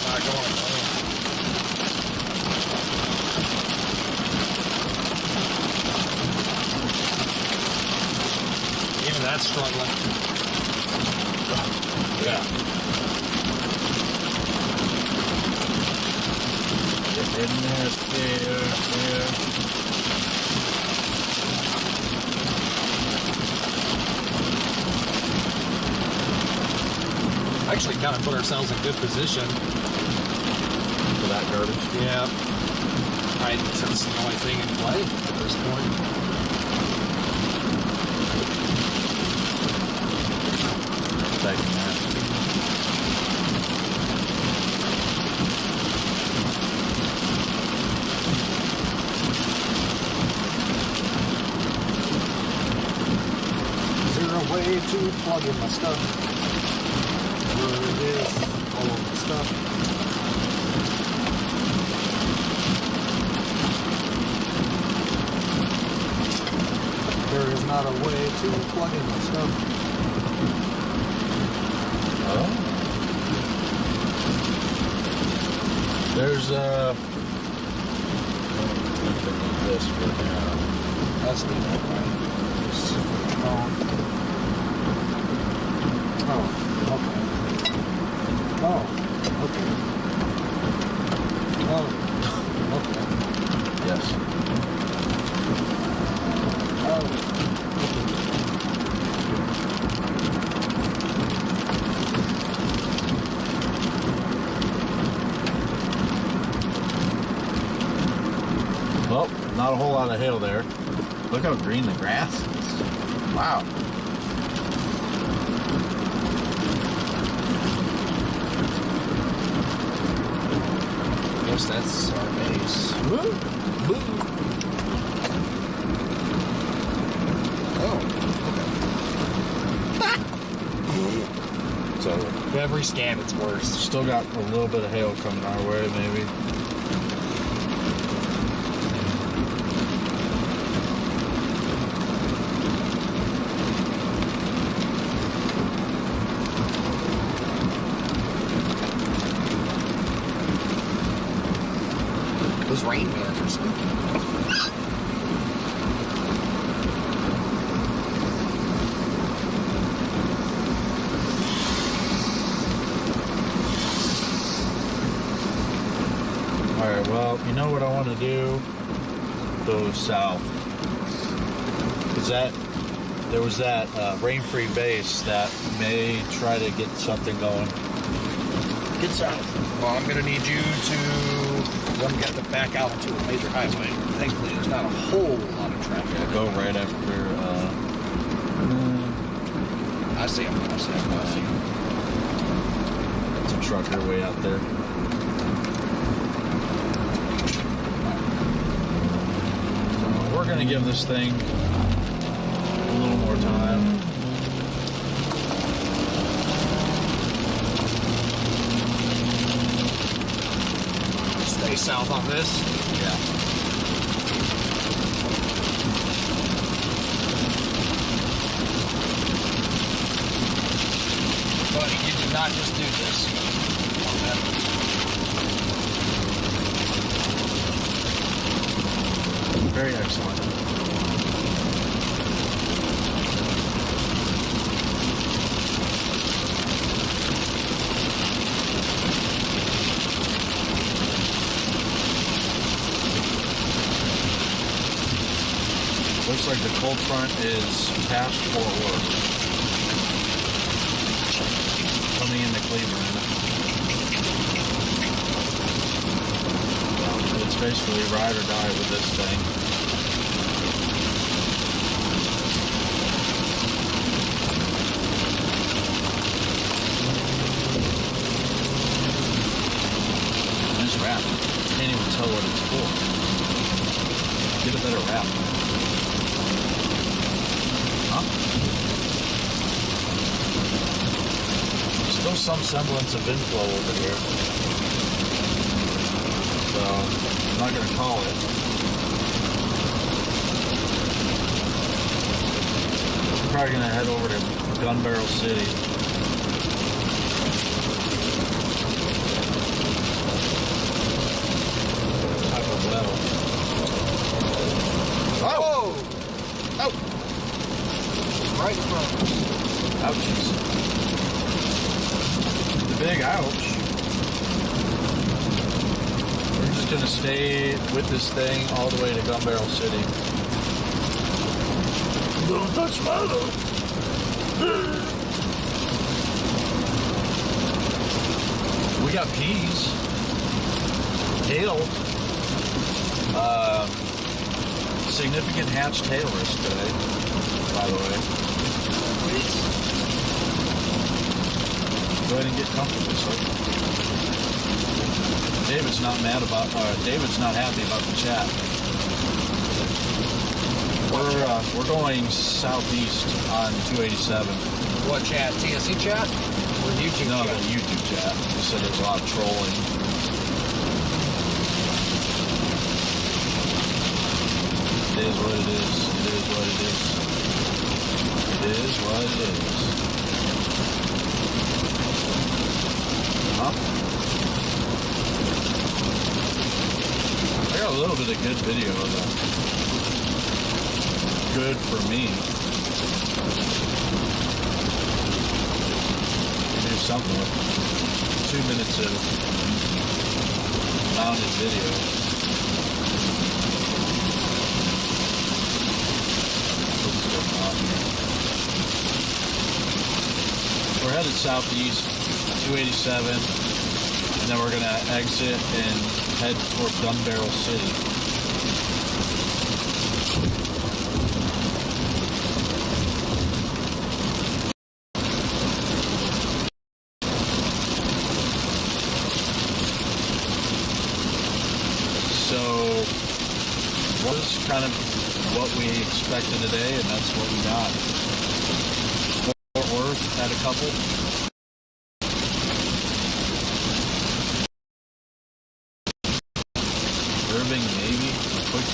Not going clean. Even that's struggling. Yeah. Get in there. Actually kind of put ourselves in good position. For that garbage. Yeah. Right, that's the only thing in play at this point. Taking that. Is there a way to plug in my stuff? Where it is, all of the stuff. There is not a way to plug in my stuff. Oh. There's this for now. That's the phone. Oh, okay. Oh, okay. Oh, okay. Yes. Well, not a whole lot of hail there. Look how green the grass is. Wow. Guess that's our base. Woo. Woo. Oh, So okay. Every scan, it's worse. still got a little bit of hail coming our way, maybe. Those rain bands are spooky. Alright, well, you know what I want to do? Go south. Because there was that rain-free base that may try to get something going. Get south. Well, I'm gonna need you to get to back out onto a major highway. Thankfully, there's not a whole lot of traffic. Yeah, go right after. I see him. I see him. It's a trucker way out there. So we're gonna give this thing a little more time. Stay south on this. Yeah. Buddy, you did not just do this. Very excellent. Looks like the cold front is past Fort Worth. Coming into Cleveland. Well, it's basically ride or die with this thing. Nice wrap. Can't even tell what it's for. Get a better wrap. Still some semblance of inflow over here. So, I'm not going to call it. probably gonna head over to Gun Barrel City. Type of well. Oh! Oh! Right in front of us. Ouchies. The big ouch. We're just gonna stay with this thing all the way to Gun Barrel City. Don't touch my load. We got peas. Hail. Significant hatched hail risk today, by the way. Go ahead and get comfortable, sir. David's not happy about the chat. We're going southeast on 287. What chat? TSC chat? Or YouTube no, chat? the YouTube chat. They said there's a lot of trolling. It is what it is. It is what it is. It is what it is. Huh? I got a little bit of good video of that. Good for me. Do something with 2 minutes of mounted video. We're headed southeast, 287, and then we're going to exit and head toward Gun Barrel City. Kind of what we expected today, and that's what we got. Fort Worth had a couple. Irving, maybe. Quick.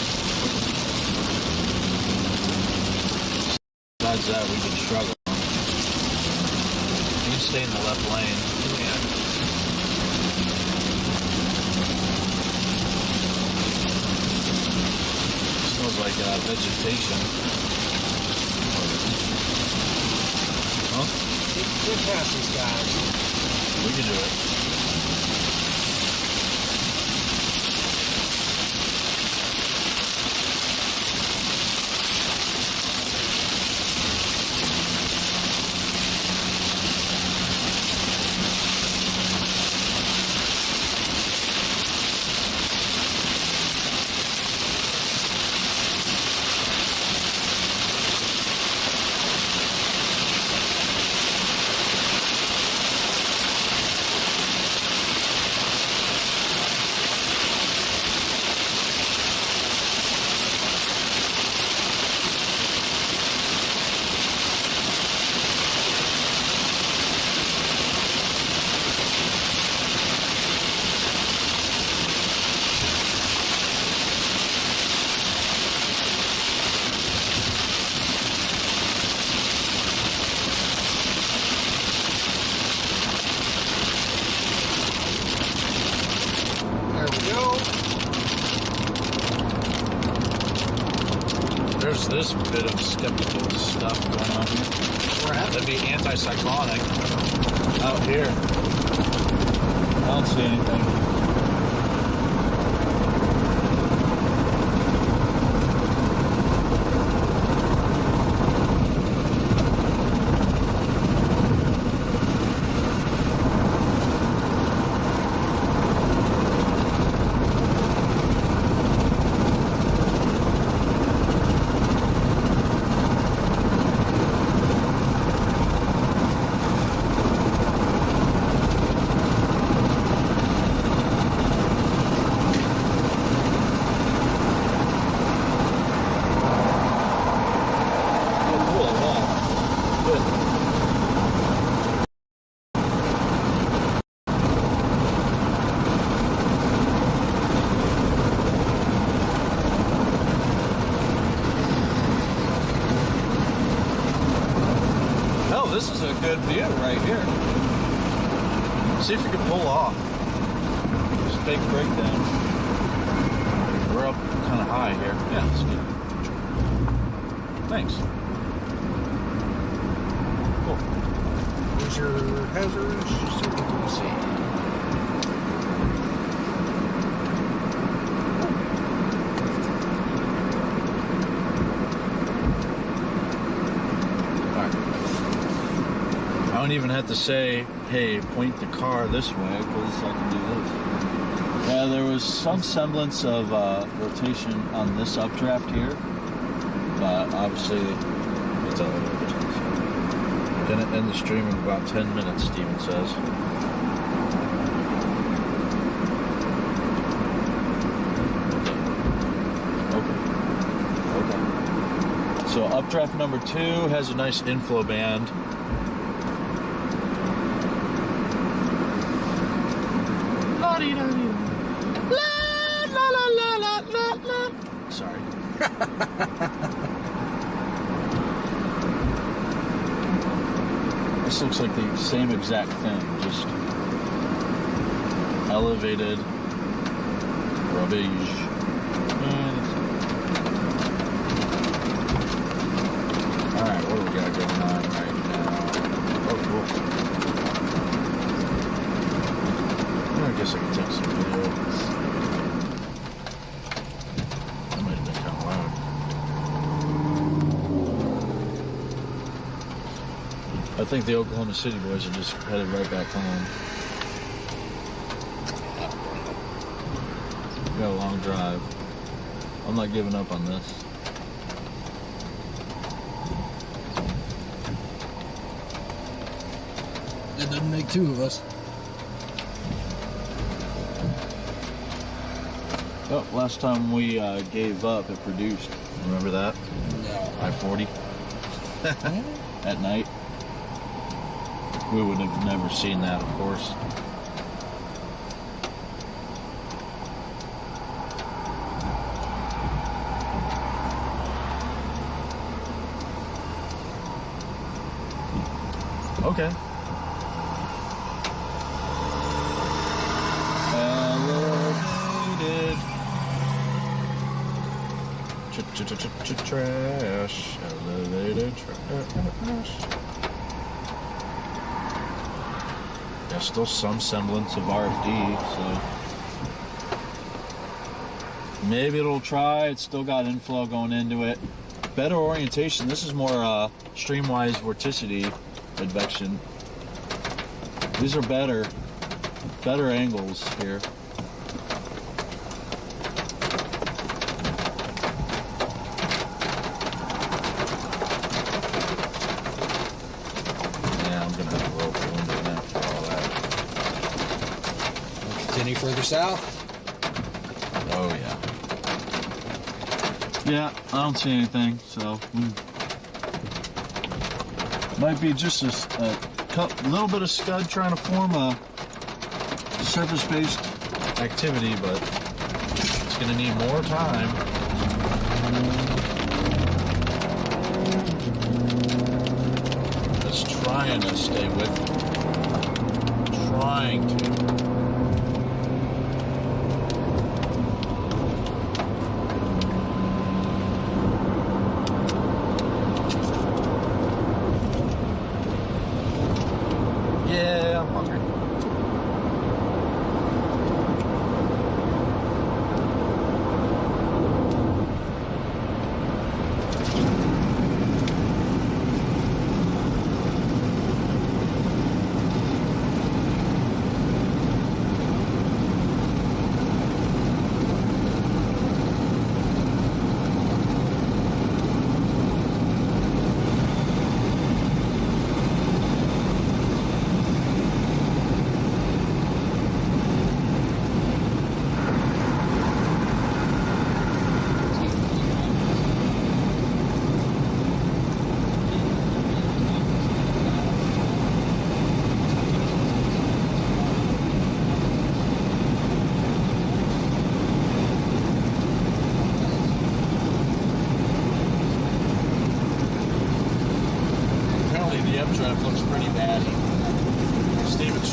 Besides that, we've been struggling. You can stay in the left lane. Yeah. Like vegetation. Huh? Get past these guys. We can do it. This bit of skeptical stuff going on here. Where at? That'd be anti-cyclonic out here. I don't see anything. good view right here. See if you can pull off. Just fake breakdown. We're up kind of high here. Yeah, that's good. Thanks. Cool. Here's your hazards. Just so we can see. I don't even have to say, hey, point the car this way, because I can do this. Yeah, there was some semblance of rotation on this updraft here, but obviously it's elevated. Gonna end the stream in about 10 minutes, Steven says. Okay. So updraft number 2 has a nice inflow band. Sorry. This looks like the same exact thing, just elevated rubbish. Alright, what do we got going on right now? Oh, cool. I guess I can take some video. That might have been kind of loud. I think the Oklahoma City boys are just headed right back home. We got a long drive. I'm not giving up on this. That doesn't make two of us. Oh, last time we gave up, it produced. Remember that? No. I-40 at night. We would have never seen that, of course. Okay. Elevated trash. Elevated trash. There's still some semblance of RFD, so maybe it'll try. It's still got inflow going into it. Better orientation. This is more streamwise vorticity advection. These are better angles here. Yeah, I'm gonna have to roll the window now for all that. Continue further south. Oh yeah. Yeah, I don't see anything, so might be just a little bit of scud trying to form a surface-based activity, but it's going to need more time. It's trying to stay with me. Trying to. Yeah, I'm hungry.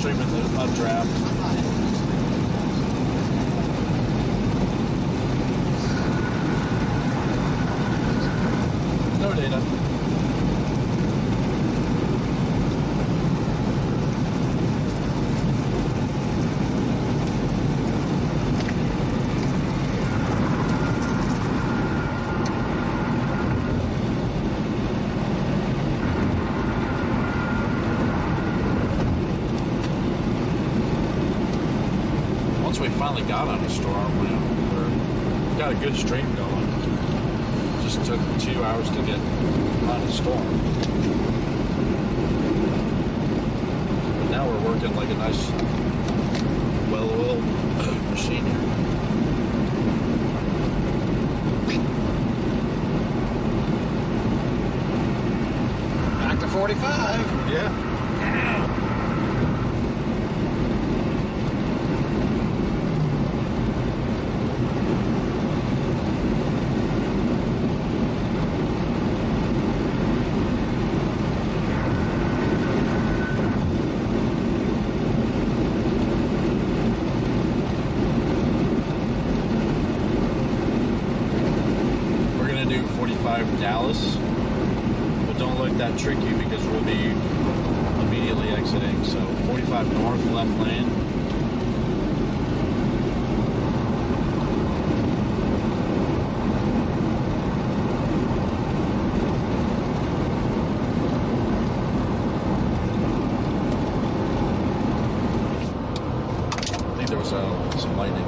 streaming the updraft. No data. We finally got on a storm. We've got a good stream going. Just took 2 hours to get on a storm. But now we're working like a nice, well-oiled machine here. Back to 45. Yeah. Dallas, but don't let that trick you because we'll be immediately exiting. So 45 north, left lane. I think there was some lightning.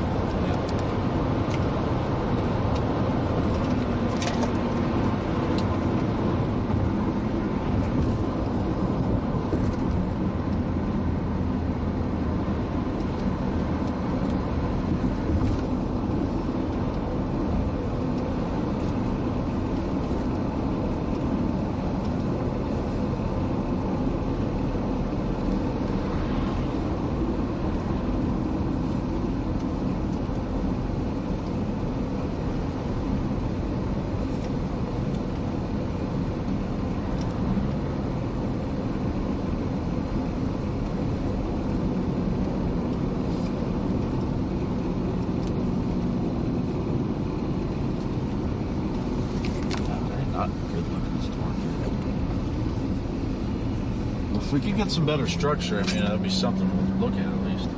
If we could get some better structure, I mean, that'd be something we'll look at least.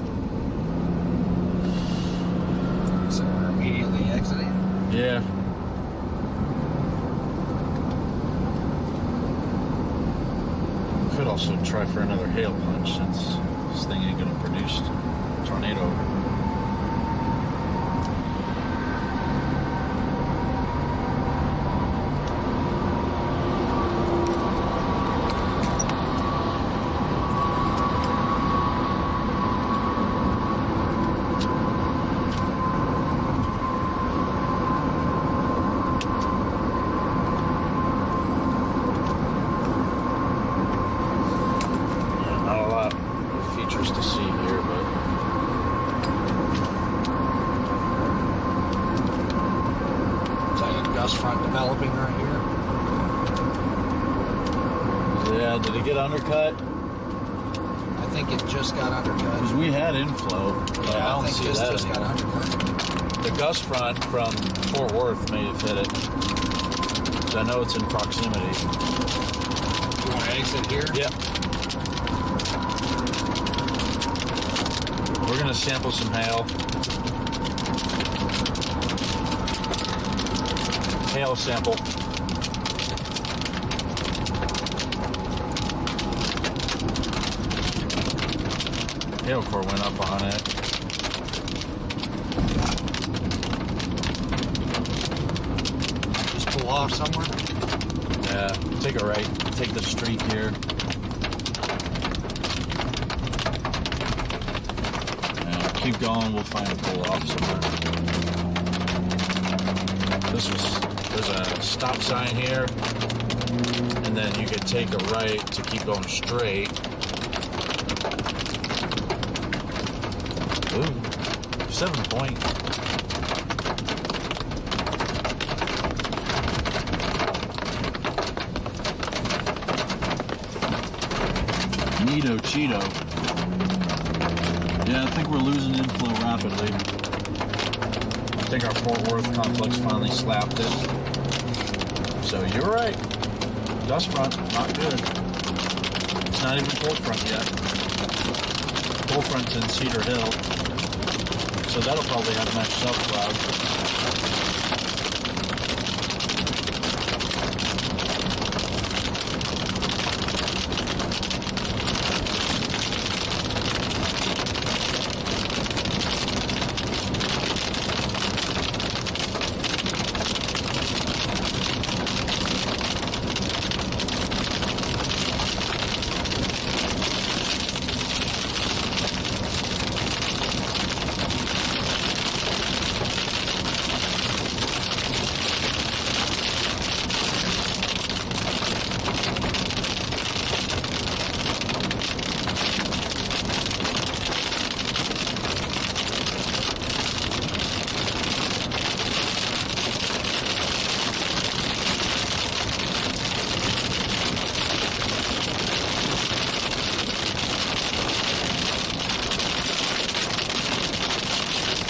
So we're immediately exiting? Yeah. Could also try for another hail punch since this thing ain't gonna produce tornado. To see here, but it's like a gust front developing right here. Yeah, did it get undercut? I think it just got undercut. Because we had inflow, but Yeah, I don't think see this that just got anymore. undercut. The gust front from Fort Worth may have hit it. So I know it's in proximity. You want to exit here? Yep. We're going to sample some hail. Hail sample. Hail core went up on it. Just pull off somewhere? Yeah, take a right. Take the street here. Keep going, we'll find a pull off somewhere. There's a stop sign here, and then you could take a right to keep going straight. Ooh, 7 point. Neato Cheeto. Yeah, I think we're losing inflow rapidly. I think our Fort Worth complex finally slapped it. So you're right. Dust front, not good. It's not even cold front yet. Cold front's in Cedar Hill. So that'll probably have a nice self-cloud.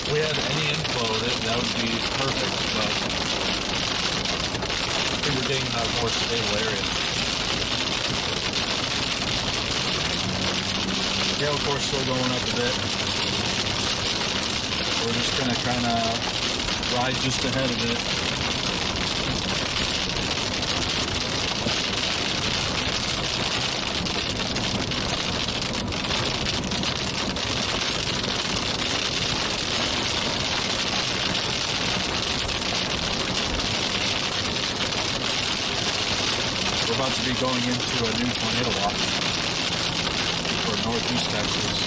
If we had any inflow, that would be perfect, but I think we're getting a more stable area. Gale course still going up a bit. We're just going to kind of ride just ahead of it. We're about to be going into a new tornado watch for northeast Texas.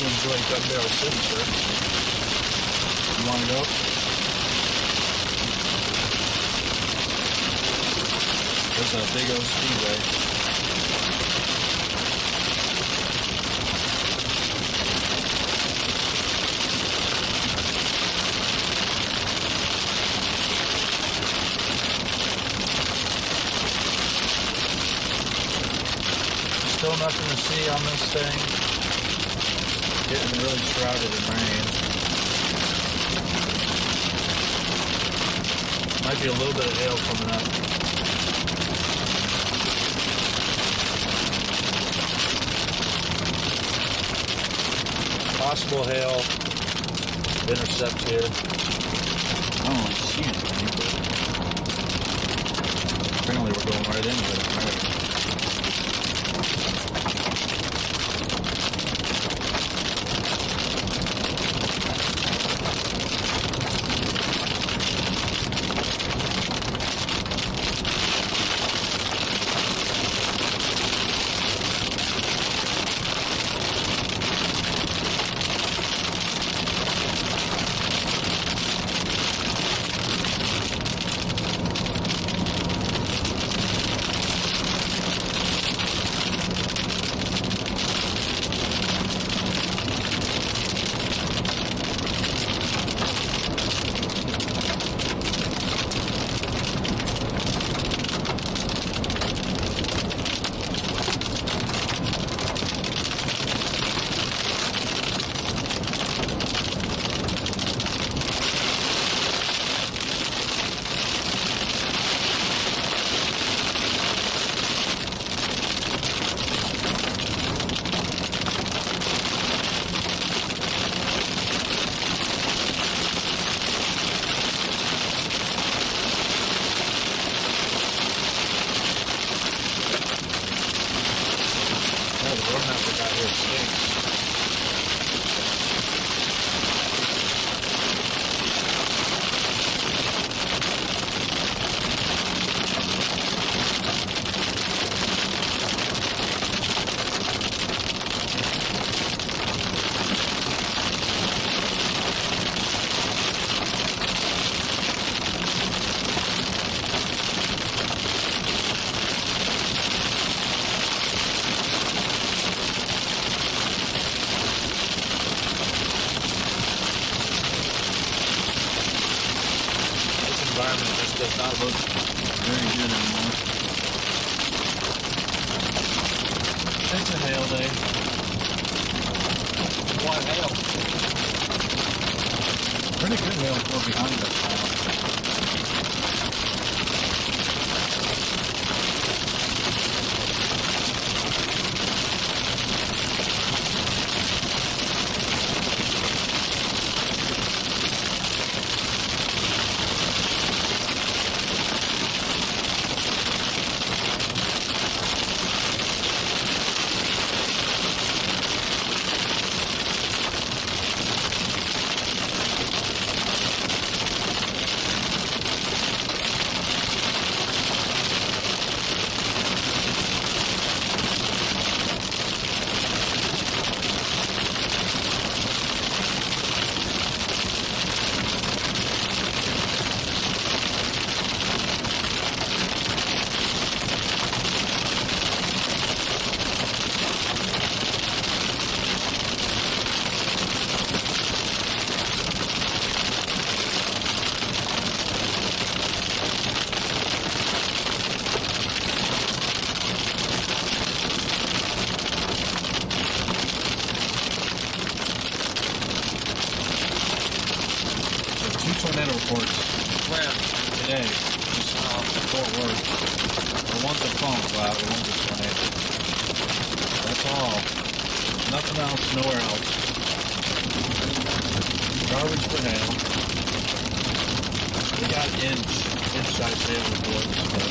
Enjoy Gunbarrel City, sir. You want to go? There's a big old speedway. Still nothing to see on this thing. Getting really shrouded in rain. Might be a little bit of hail coming up. Possible hail. Intercept here. I don't really see anything, but apparently we're going right into it. look very good anymore. It's a hail day. What hail? Pretty good hail for behind us now. Tornado reports. Where? Today. Just Fort Worth. The one's a phone cloud, the one's a tornado. That's all. Nothing else, nowhere else. Garbage for hail. We got inch-size hail reports, but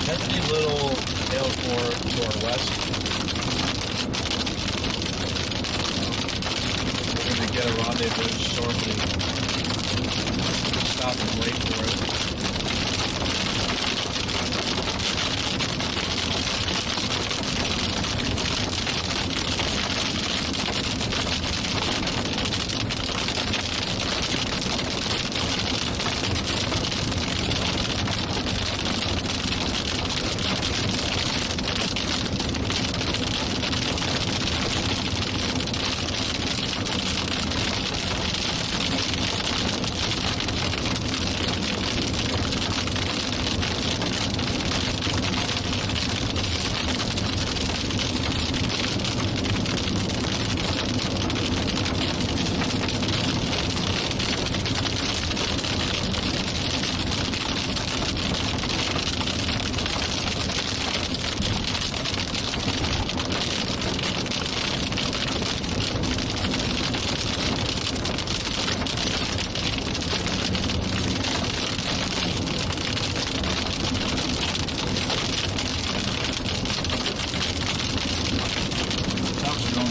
heavy little hail core to our west. Get a rendezvous shortly. Stop and wait for it.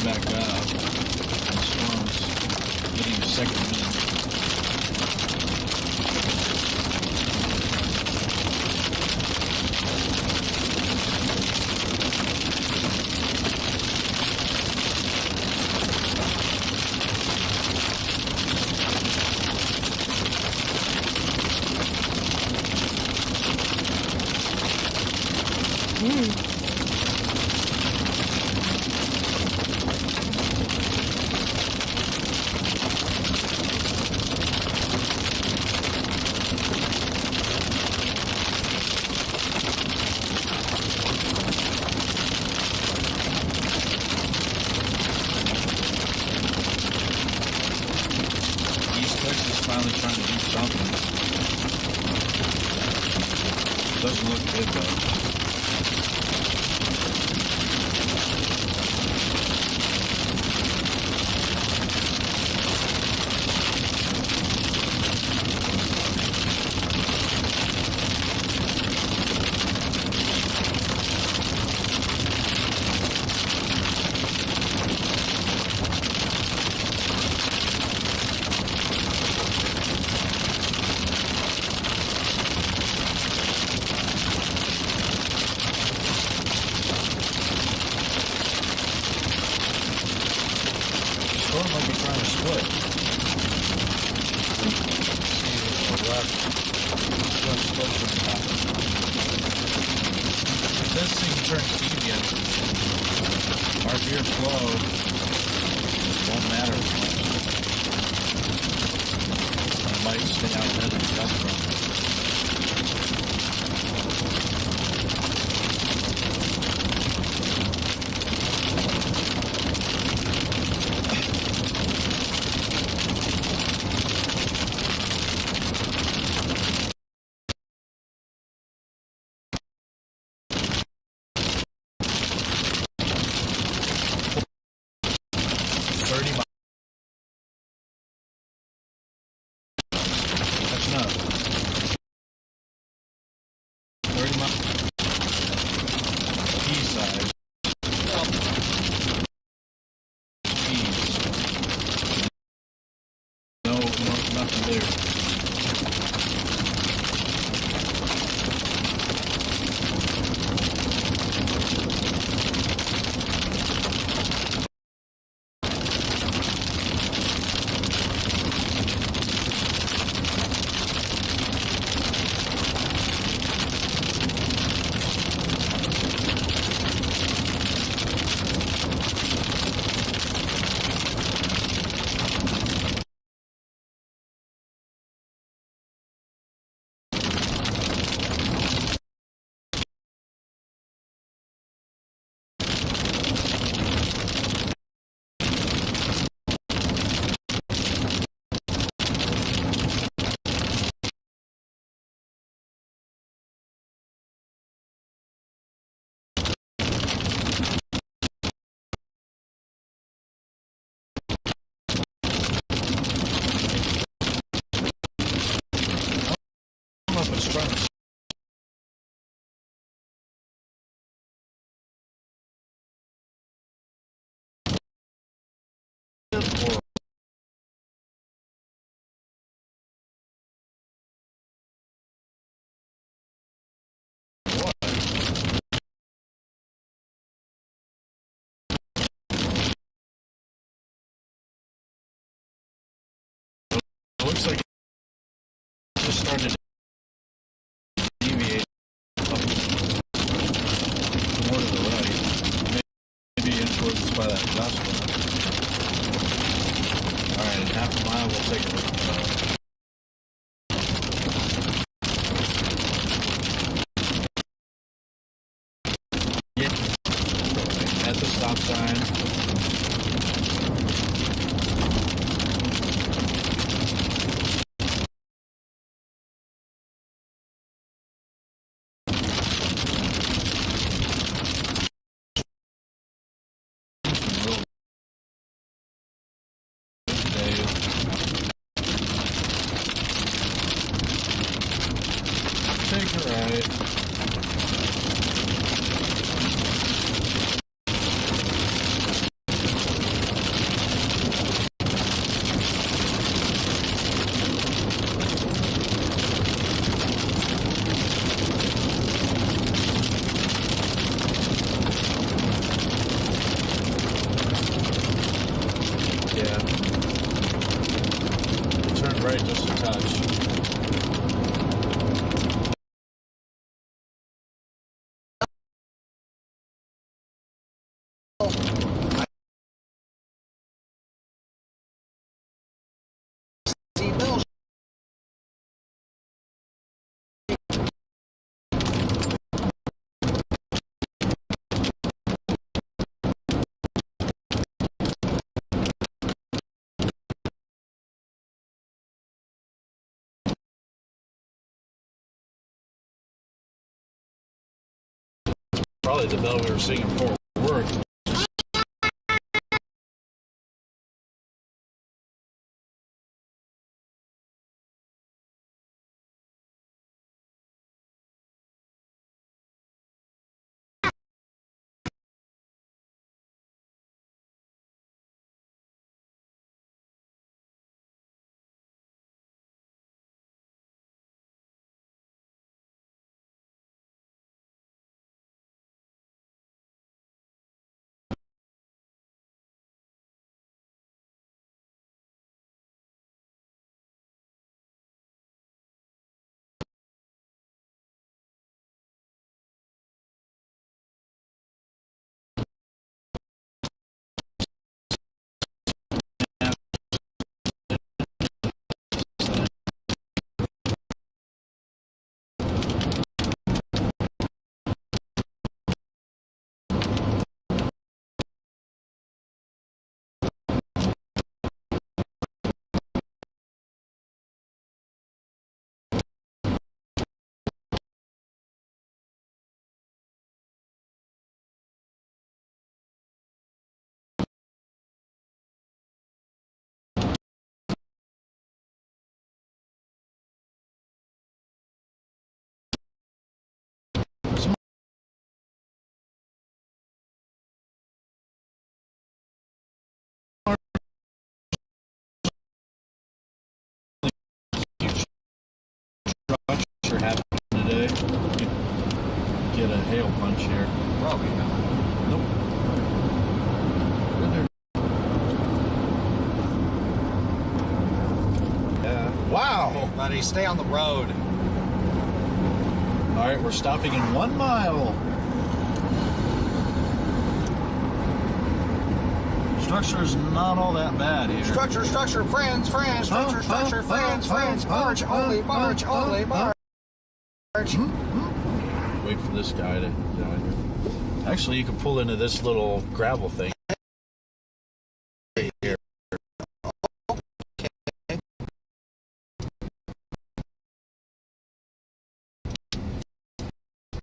Back up. The storm's getting a second wind. Finally trying to do something. Doesn't look good though. Storm might be trying to split. If this thing turns deviant, our gear flow won't matter as much. might stay out ahead of the restaurant. Looks like it just started to deviate up more to the right. Maybe in towards by that restaurant. Alright, in half a mile we'll take a look. Yeah. At the stop sign. Take a right. Yeah. Turn right just a touch. Probably the bell we were singing for work. get a hail punch here. Probably not. Nope. Yeah. Wow. Buddy, stay on the road. All right, we're stopping in 1 mile. Structure's not all that bad here. Structure, friends, structure, friends, march only, march. Wait for this guy to get out here. Actually, you can pull into this little gravel thing here.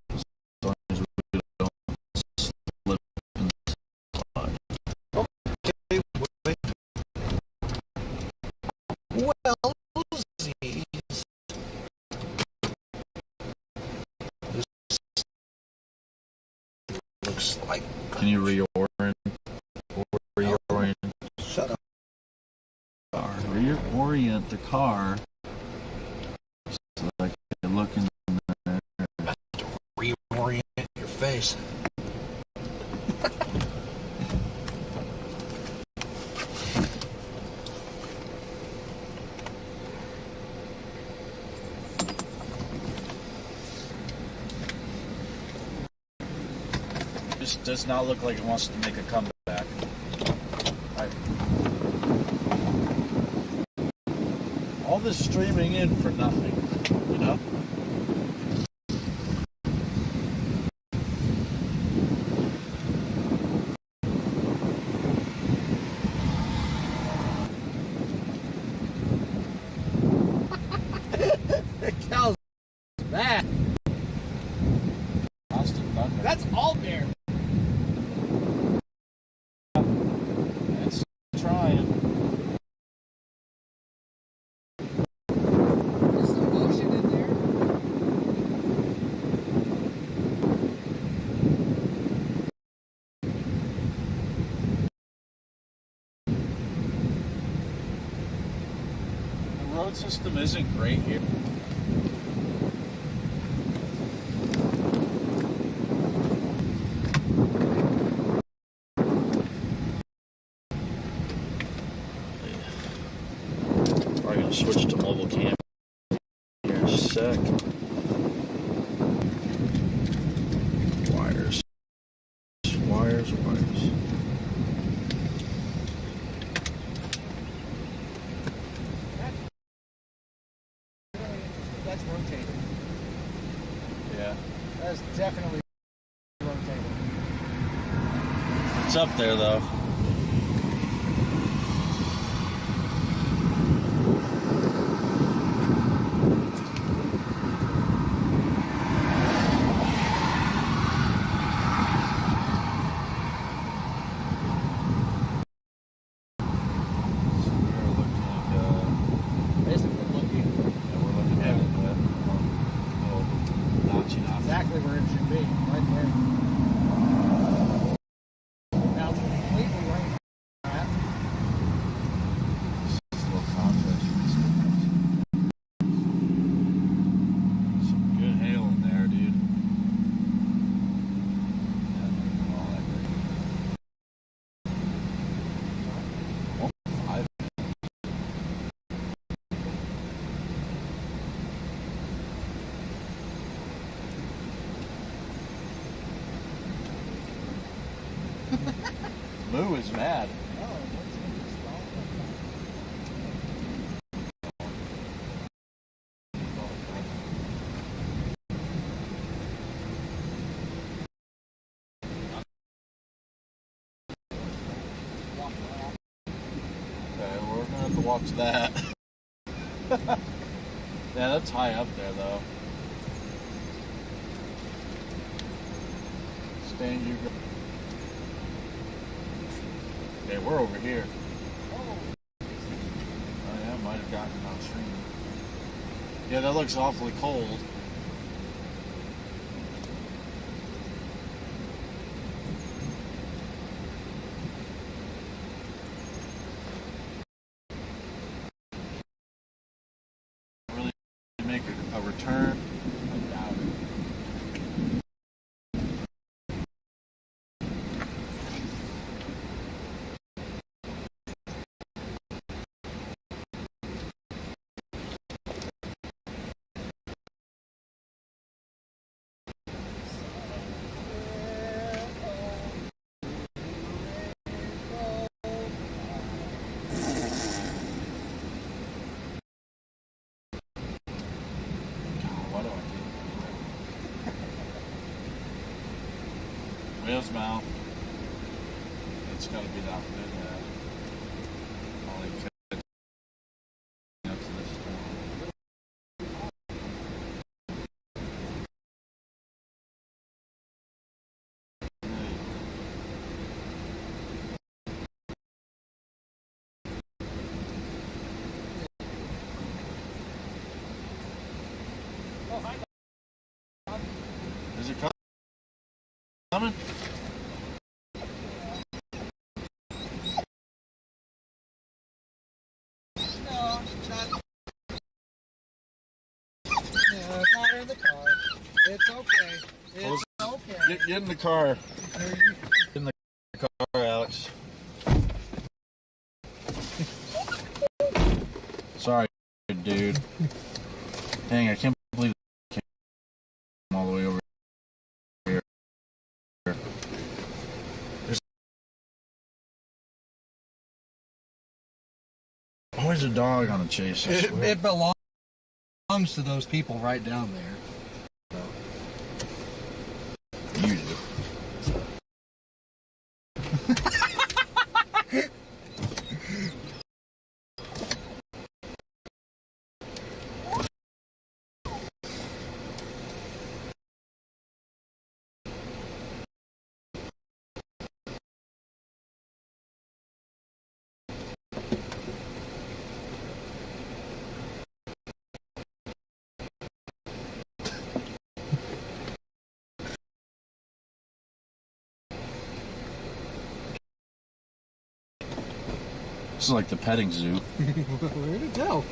As long as we don't slip and slide. Well, looks like. Can you reorient? Shut up. Reorient the car so that I can look in there. Reorient your face. This does not look like it wants to make a comeback. All this streaming in for nothing, you know? The cow's mad. Constant thunder. That's all there. It's trying. There's some motion in there. The road system isn't great here. We're going to switch to mobile cam here in a sec. Wires. That's rotating. Yeah. That's definitely rotating. It's up there though. Exactly where it should be, right there. Now it's completely right. Some good hail in there, dude. Moo is mad. Okay, we're gonna have to watch that. Yeah, that's high up there though. Stand your ground. Okay, we're over here. Oh yeah, might have gotten downstream. Yeah, that looks awfully cold. Really make a return. Whale's mouth. It's got to be that big. Up to this Is it coming? Not in the car. It's okay. It's okay. Get in the car. Get in the car, Alex. Sorry, dude. Dang, I can't believe it came all the way over here. There's always a dog on a chase. It belongs to those people right down there. You do. This is like the petting zoo. Where'd it go?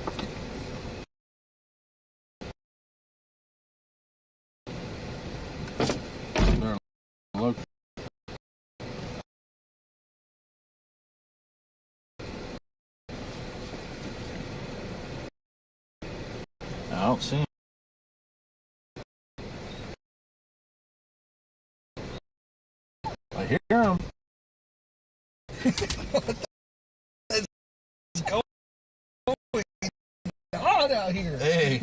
Look. I don't see him. I hear him. Hot out here. Hey.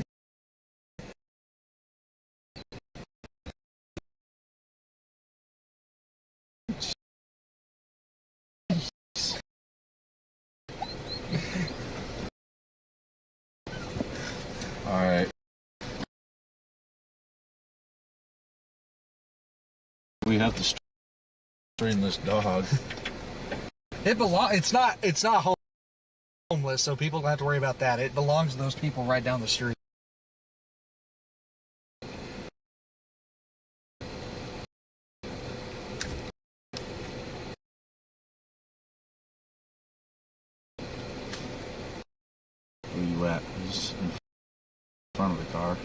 All right. We have to train this dog. It's not homeless, so people don't have to worry about that. It belongs to those people right down the street. Where you at? He's in front of the car.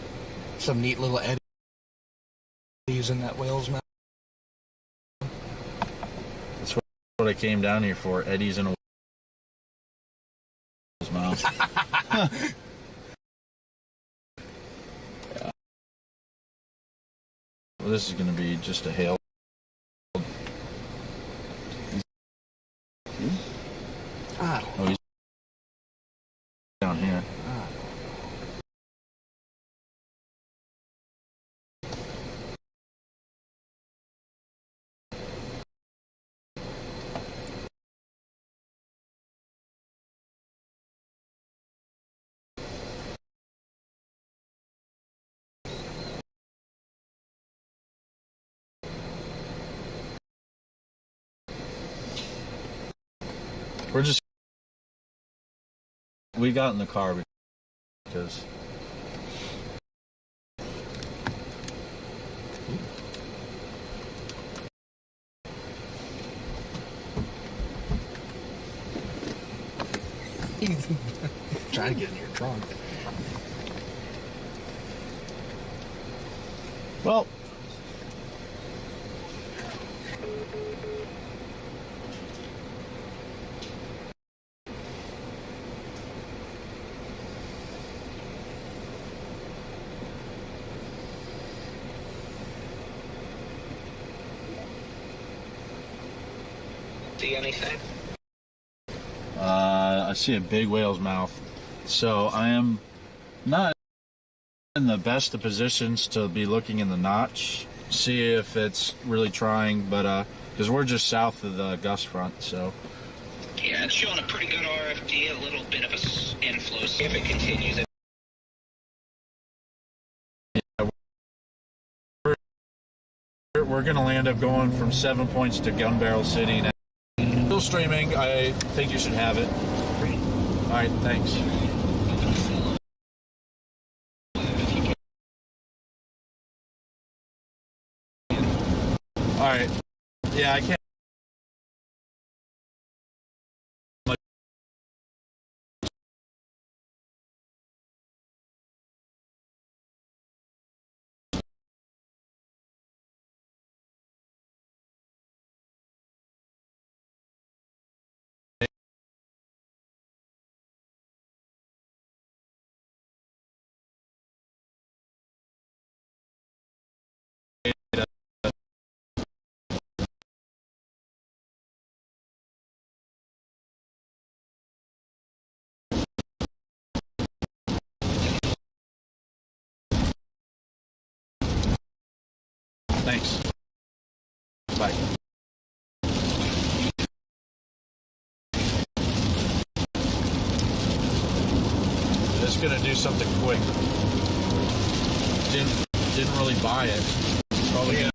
Some neat little eddies in that whale's mouth. That's what I came down here for. Eddie's in a whale's mouth. Yeah. Well, this is going to be just a hail. Oh, he's down here. We got in the car because trying to get in your trunk. well, See anything? I see a big whale's mouth. So I am not in the best of positions to be looking in the notch see if it's really trying, but because we're just south of the gust front, so. Yeah, it's showing a pretty good RFD, a little bit of a inflow. See if it continues. We're going to land up going from 7 points to Gun Barrel City now. Still streaming. I think you should have it. All right, thanks. All right. Yeah, I can't. Thanks. Bye. Just gonna do something quick. Didn't really buy it. Probably gonna.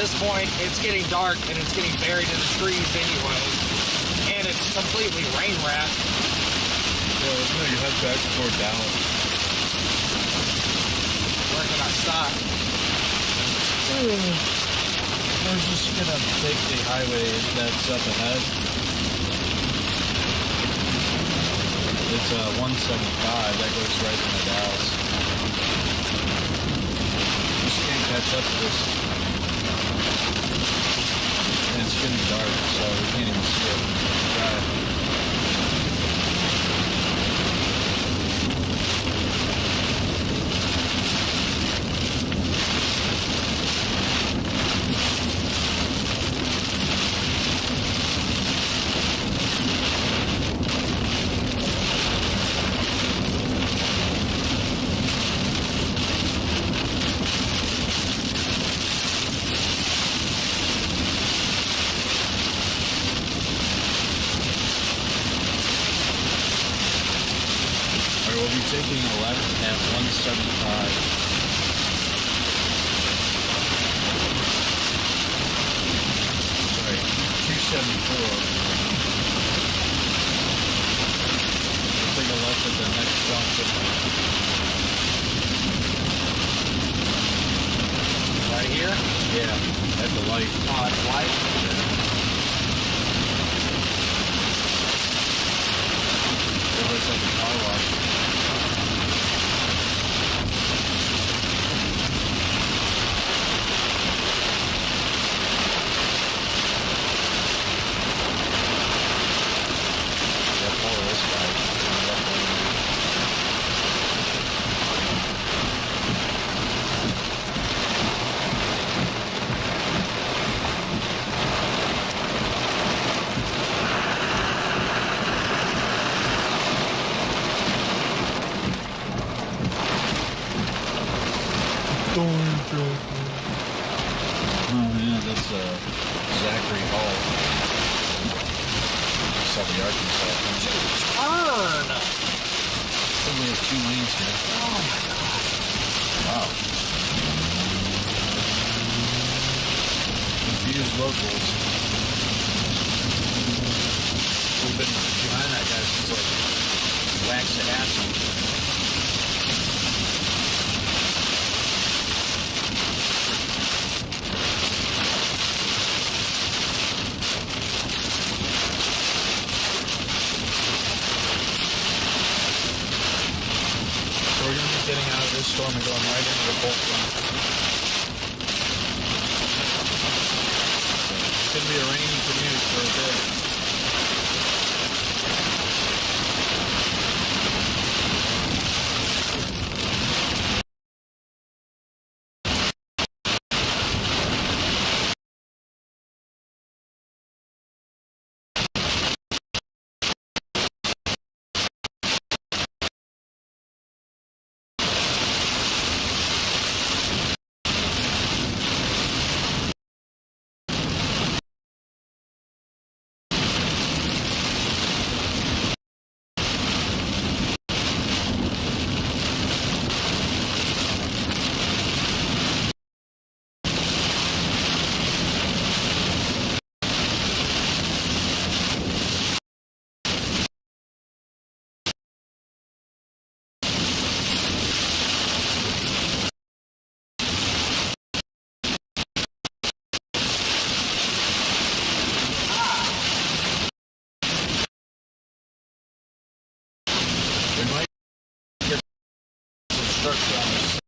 this point, it's getting dark and it's getting buried in the trees anyway. And it's completely rain wrapped. Yeah, let's make head back toward Dallas. Where can I stop? We're just gonna take the highway that's up ahead. It's 175 that goes right into Dallas. Just can't catch up to this. And it's getting dark, so we can't even see it. We'll be taking a left at 175. Sorry, 274. We'll take a left at the next junction. Right here? Yeah, at the light. At the light? It looks like a car wash. Oh yeah, that's Zachary Hall. South Arkansas. Turn! Only has 2 lanes here. Oh my god. Wow. Confused locals. We've been behind that guy since like Waxahachie. We're going to be getting out of this storm and going right into the cold front. It's going to be a rainy commute for a bit. We might get some structure on this.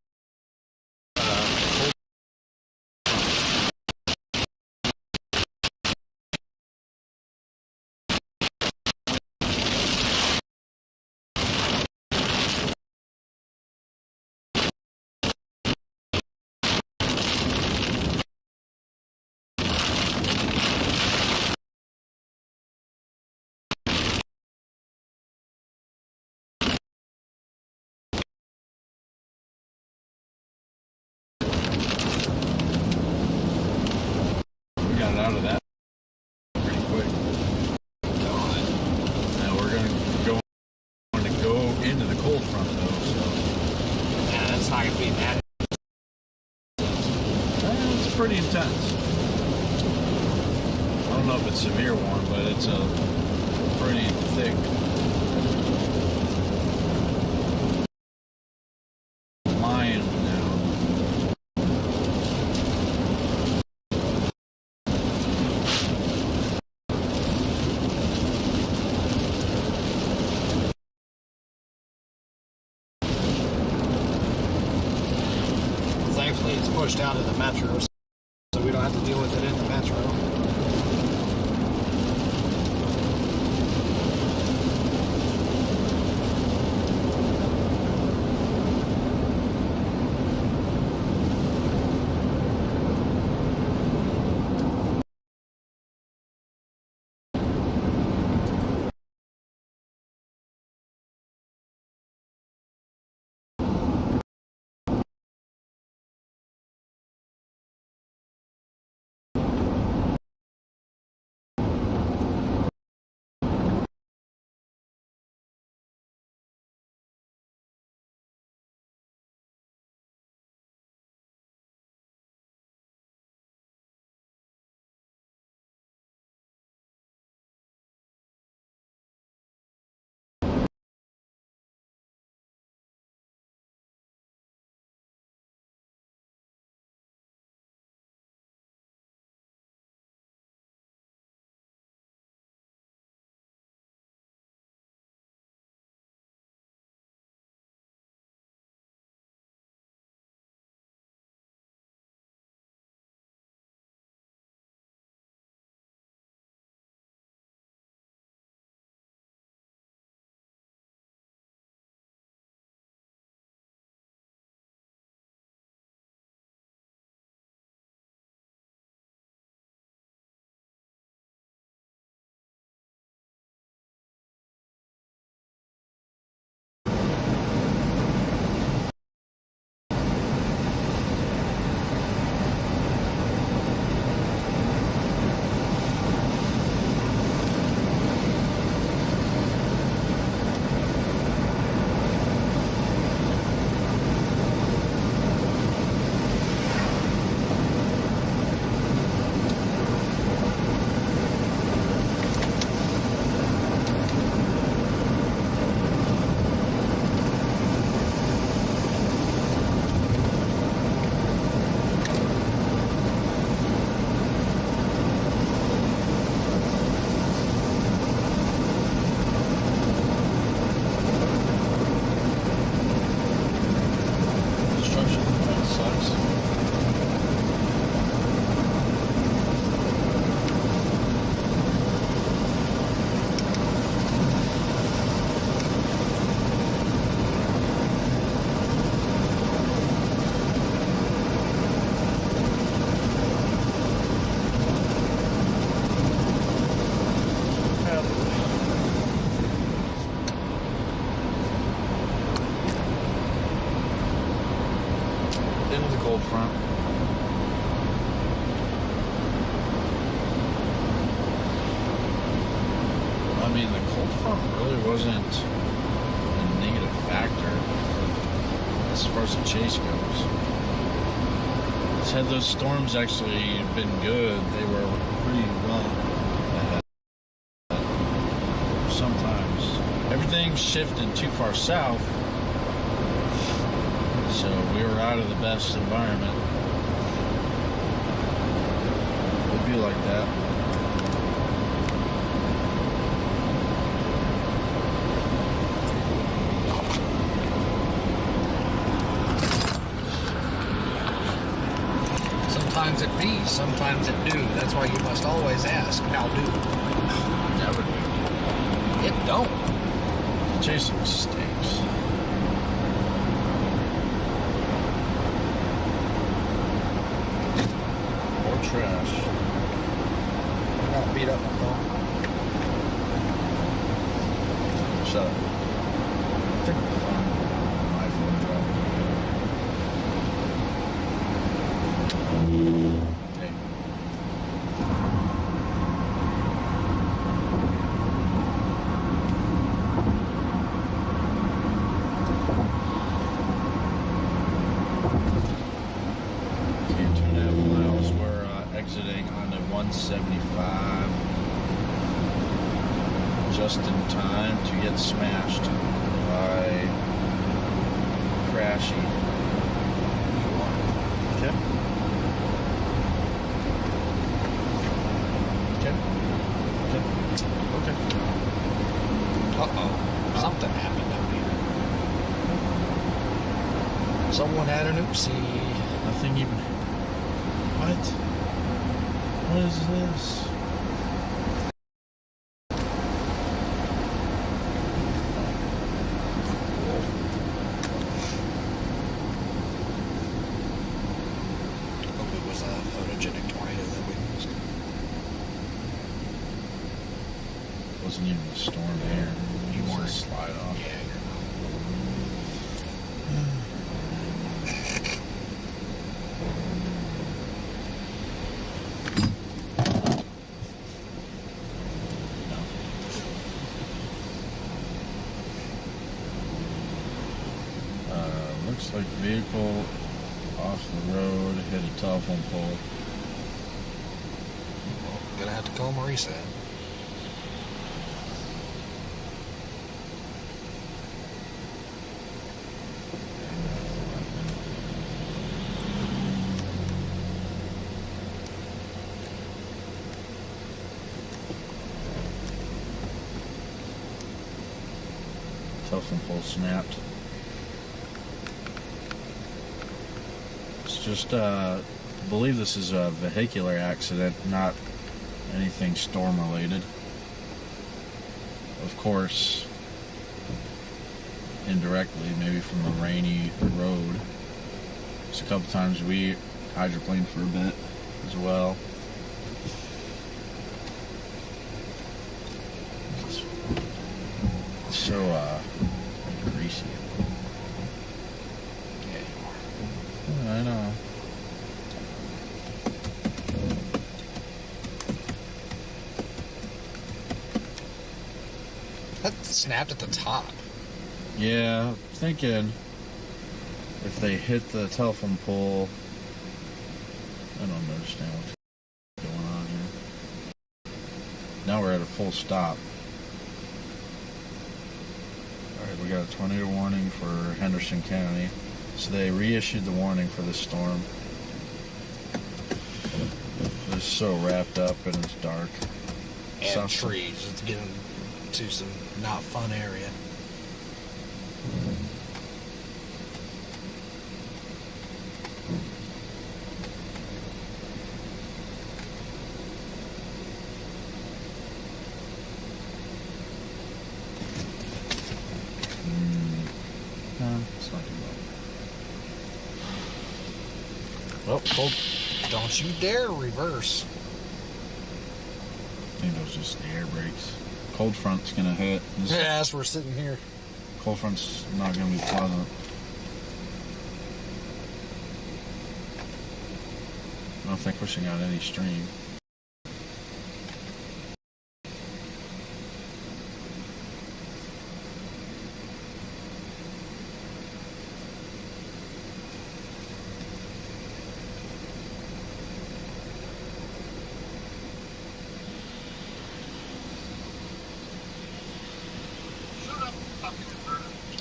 Out of that pretty quick. Now we're going to go into the cold front though. So Yeah, that's not going to be bad. it's pretty intense. I don't know if it's severe warm, but it's a pretty thick line now. Thankfully, it's pushed out of the metro, so we don't have to deal with it in the metro. Cold front. I mean, the cold front really wasn't a negative factor as far as the chase goes. Had those storms actually been good, they were pretty well ahead. Sometimes everything's shifting too far south, so we were out of the best environment. It'd be like that. Sometimes it be, sometimes it do. That's why you must always ask, how do? Never do. It don't. Chasing stinks. Or trash. I got beat up my phone. Shut up. I think my phone, my iPhone dropped. Hey. Can't 2.5 miles. 75. Just in time to get smashed by Crashy. Okay. Okay. Uh-oh. Something happened up here. Someone had an oopsie. Nothing even. What? What is this? Hope it was a photogenic tornado that we missed. Wasn't even a storm here. You It was weren't. a slide off. Yeah, you're Looks like vehicle off the road, hit a telephone pole. well, gonna have to call Marisa. Telephone pole snapped. It's just, I believe this is a vehicular accident, not anything storm related. Of course, indirectly, maybe from the rainy road. Just a couple times we hydroplaned for a bit as well. It's so, greasy. Yeah, you are. I know. That snapped at the top. Yeah, thinking if they hit the telephone pole, I don't understand what's going on here. Now we're at a full stop. Alright, we got a tornado warning for Henderson County. So they reissued the warning for this storm. It's so wrapped up and it's dark. And Sounds- trees. It's getting to some not fun area. No, it's not too bad. Well, cold. Don't you dare reverse. I think those just the air brakes. Cold front's gonna hit. This Yeah, as we're sitting here. cold front's not gonna be pleasant. I don't think pushing out any stream.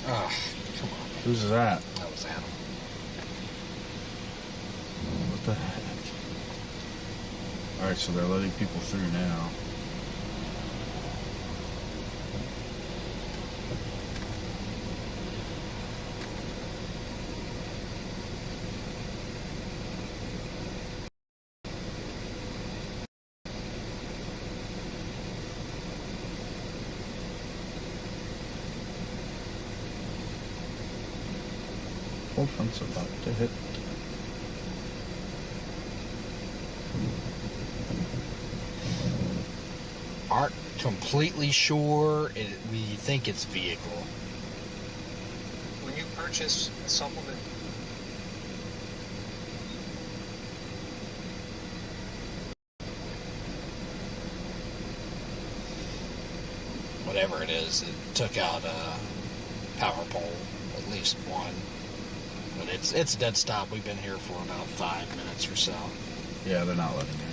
Ah, come on. Who's that? That was Adam. What the heck? Alright, so they're letting people through now. Cold front's about to hit. Aren't completely sure. We think it's vehicle. When you purchase a supplement, Whatever it is, it took out a power pole, at least one. But it's a dead stop. We've been here for about 5 minutes or so. Yeah, they're not letting anyone.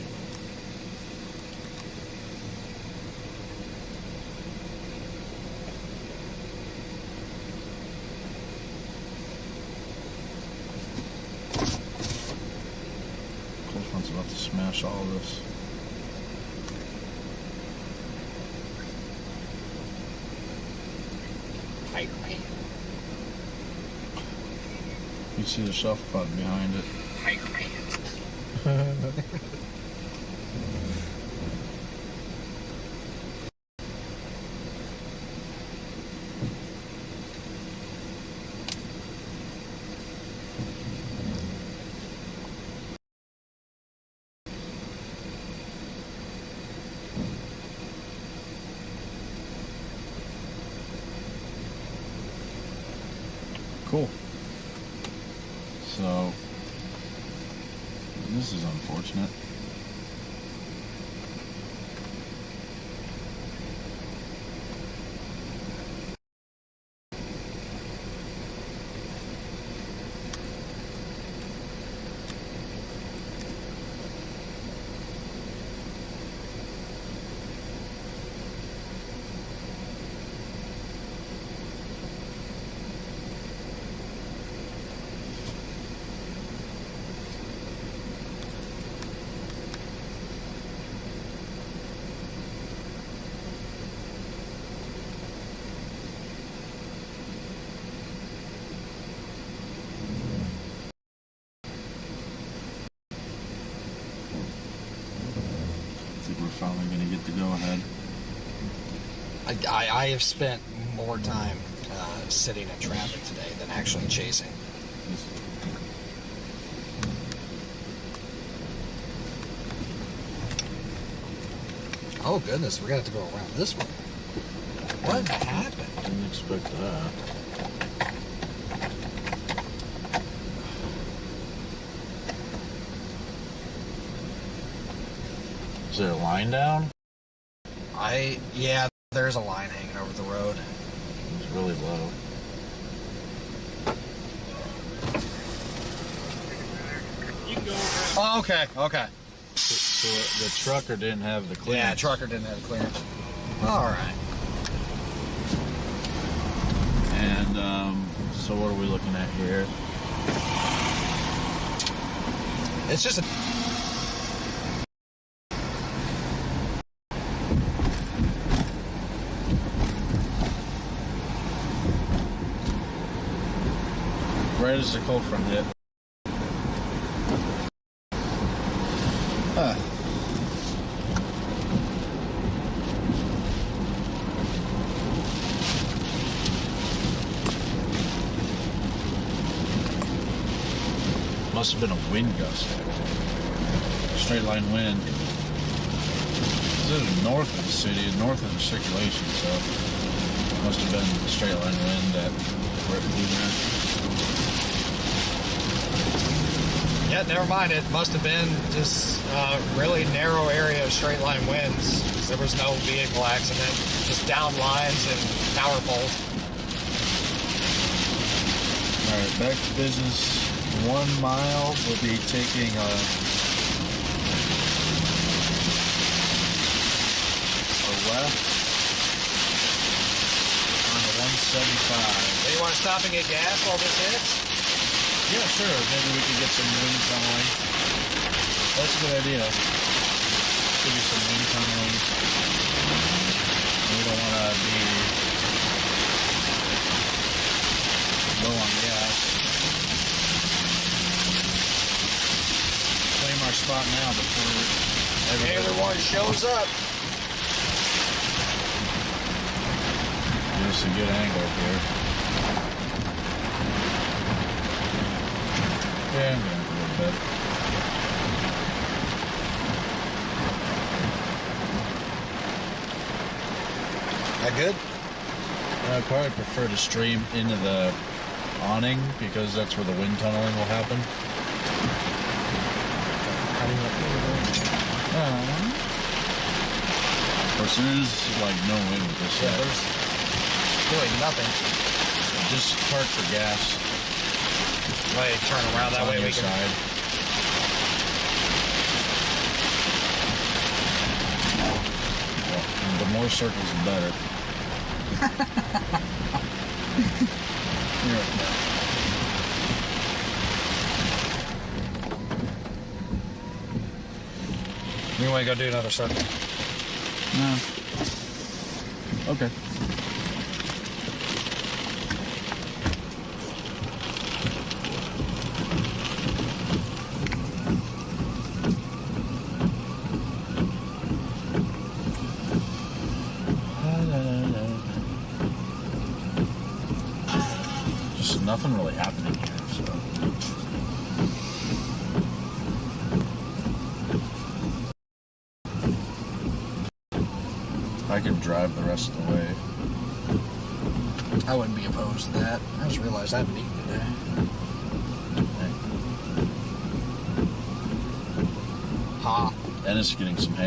smash all of this. Spider-Man. You see the shuffle button behind it. Spider-Man. Cool. So, this is unfortunate. We're finally going to get the go-ahead. I have spent more time sitting in traffic today than actually chasing. Oh goodness, we're going to have to go around this one. What happened? Didn't expect that. Is there a line down? Yeah, there's a line hanging over the road. It's really low. You can go over. Oh, okay. So the trucker didn't have the clearance. Yeah, trucker didn't have clearance. All right. And so what are we looking at here? It's just a... Right as the cold front hit. Huh. Must have been a wind gust. Straight line wind. This is north of the city, north of the circulation, so must have been the straight line wind that where it blew there. Yeah, never mind. It must have been just a really narrow area of straight line winds. There was no vehicle accident, just down lines and power poles. All right, back to business. 1 mile. We'll be taking a left on the 175. Do you want to stop and get gas while this hits? Yeah, sure. Maybe we could get some wind tunneling. That's a good idea. Give you some wind tunneling. We don't want to be low on gas. Claim our spot now before Everyone shows up. Give us a good angle here. Yeah, I'm going to go to bed. That good? I'd probably prefer to stream into the awning because that's where the wind tunneling will happen. Of course, there is like no wind with this. Yeah, there's really nothing. Just park for gas. Wait, turn around that way we can. Side. Well, the more circles, the better. want to go do another circle? No. Okay. Just nothing really happening here, so. I could drive the rest of the way. I wouldn't be opposed to that. I just realized I haven't eaten today. Ha. Dennis getting some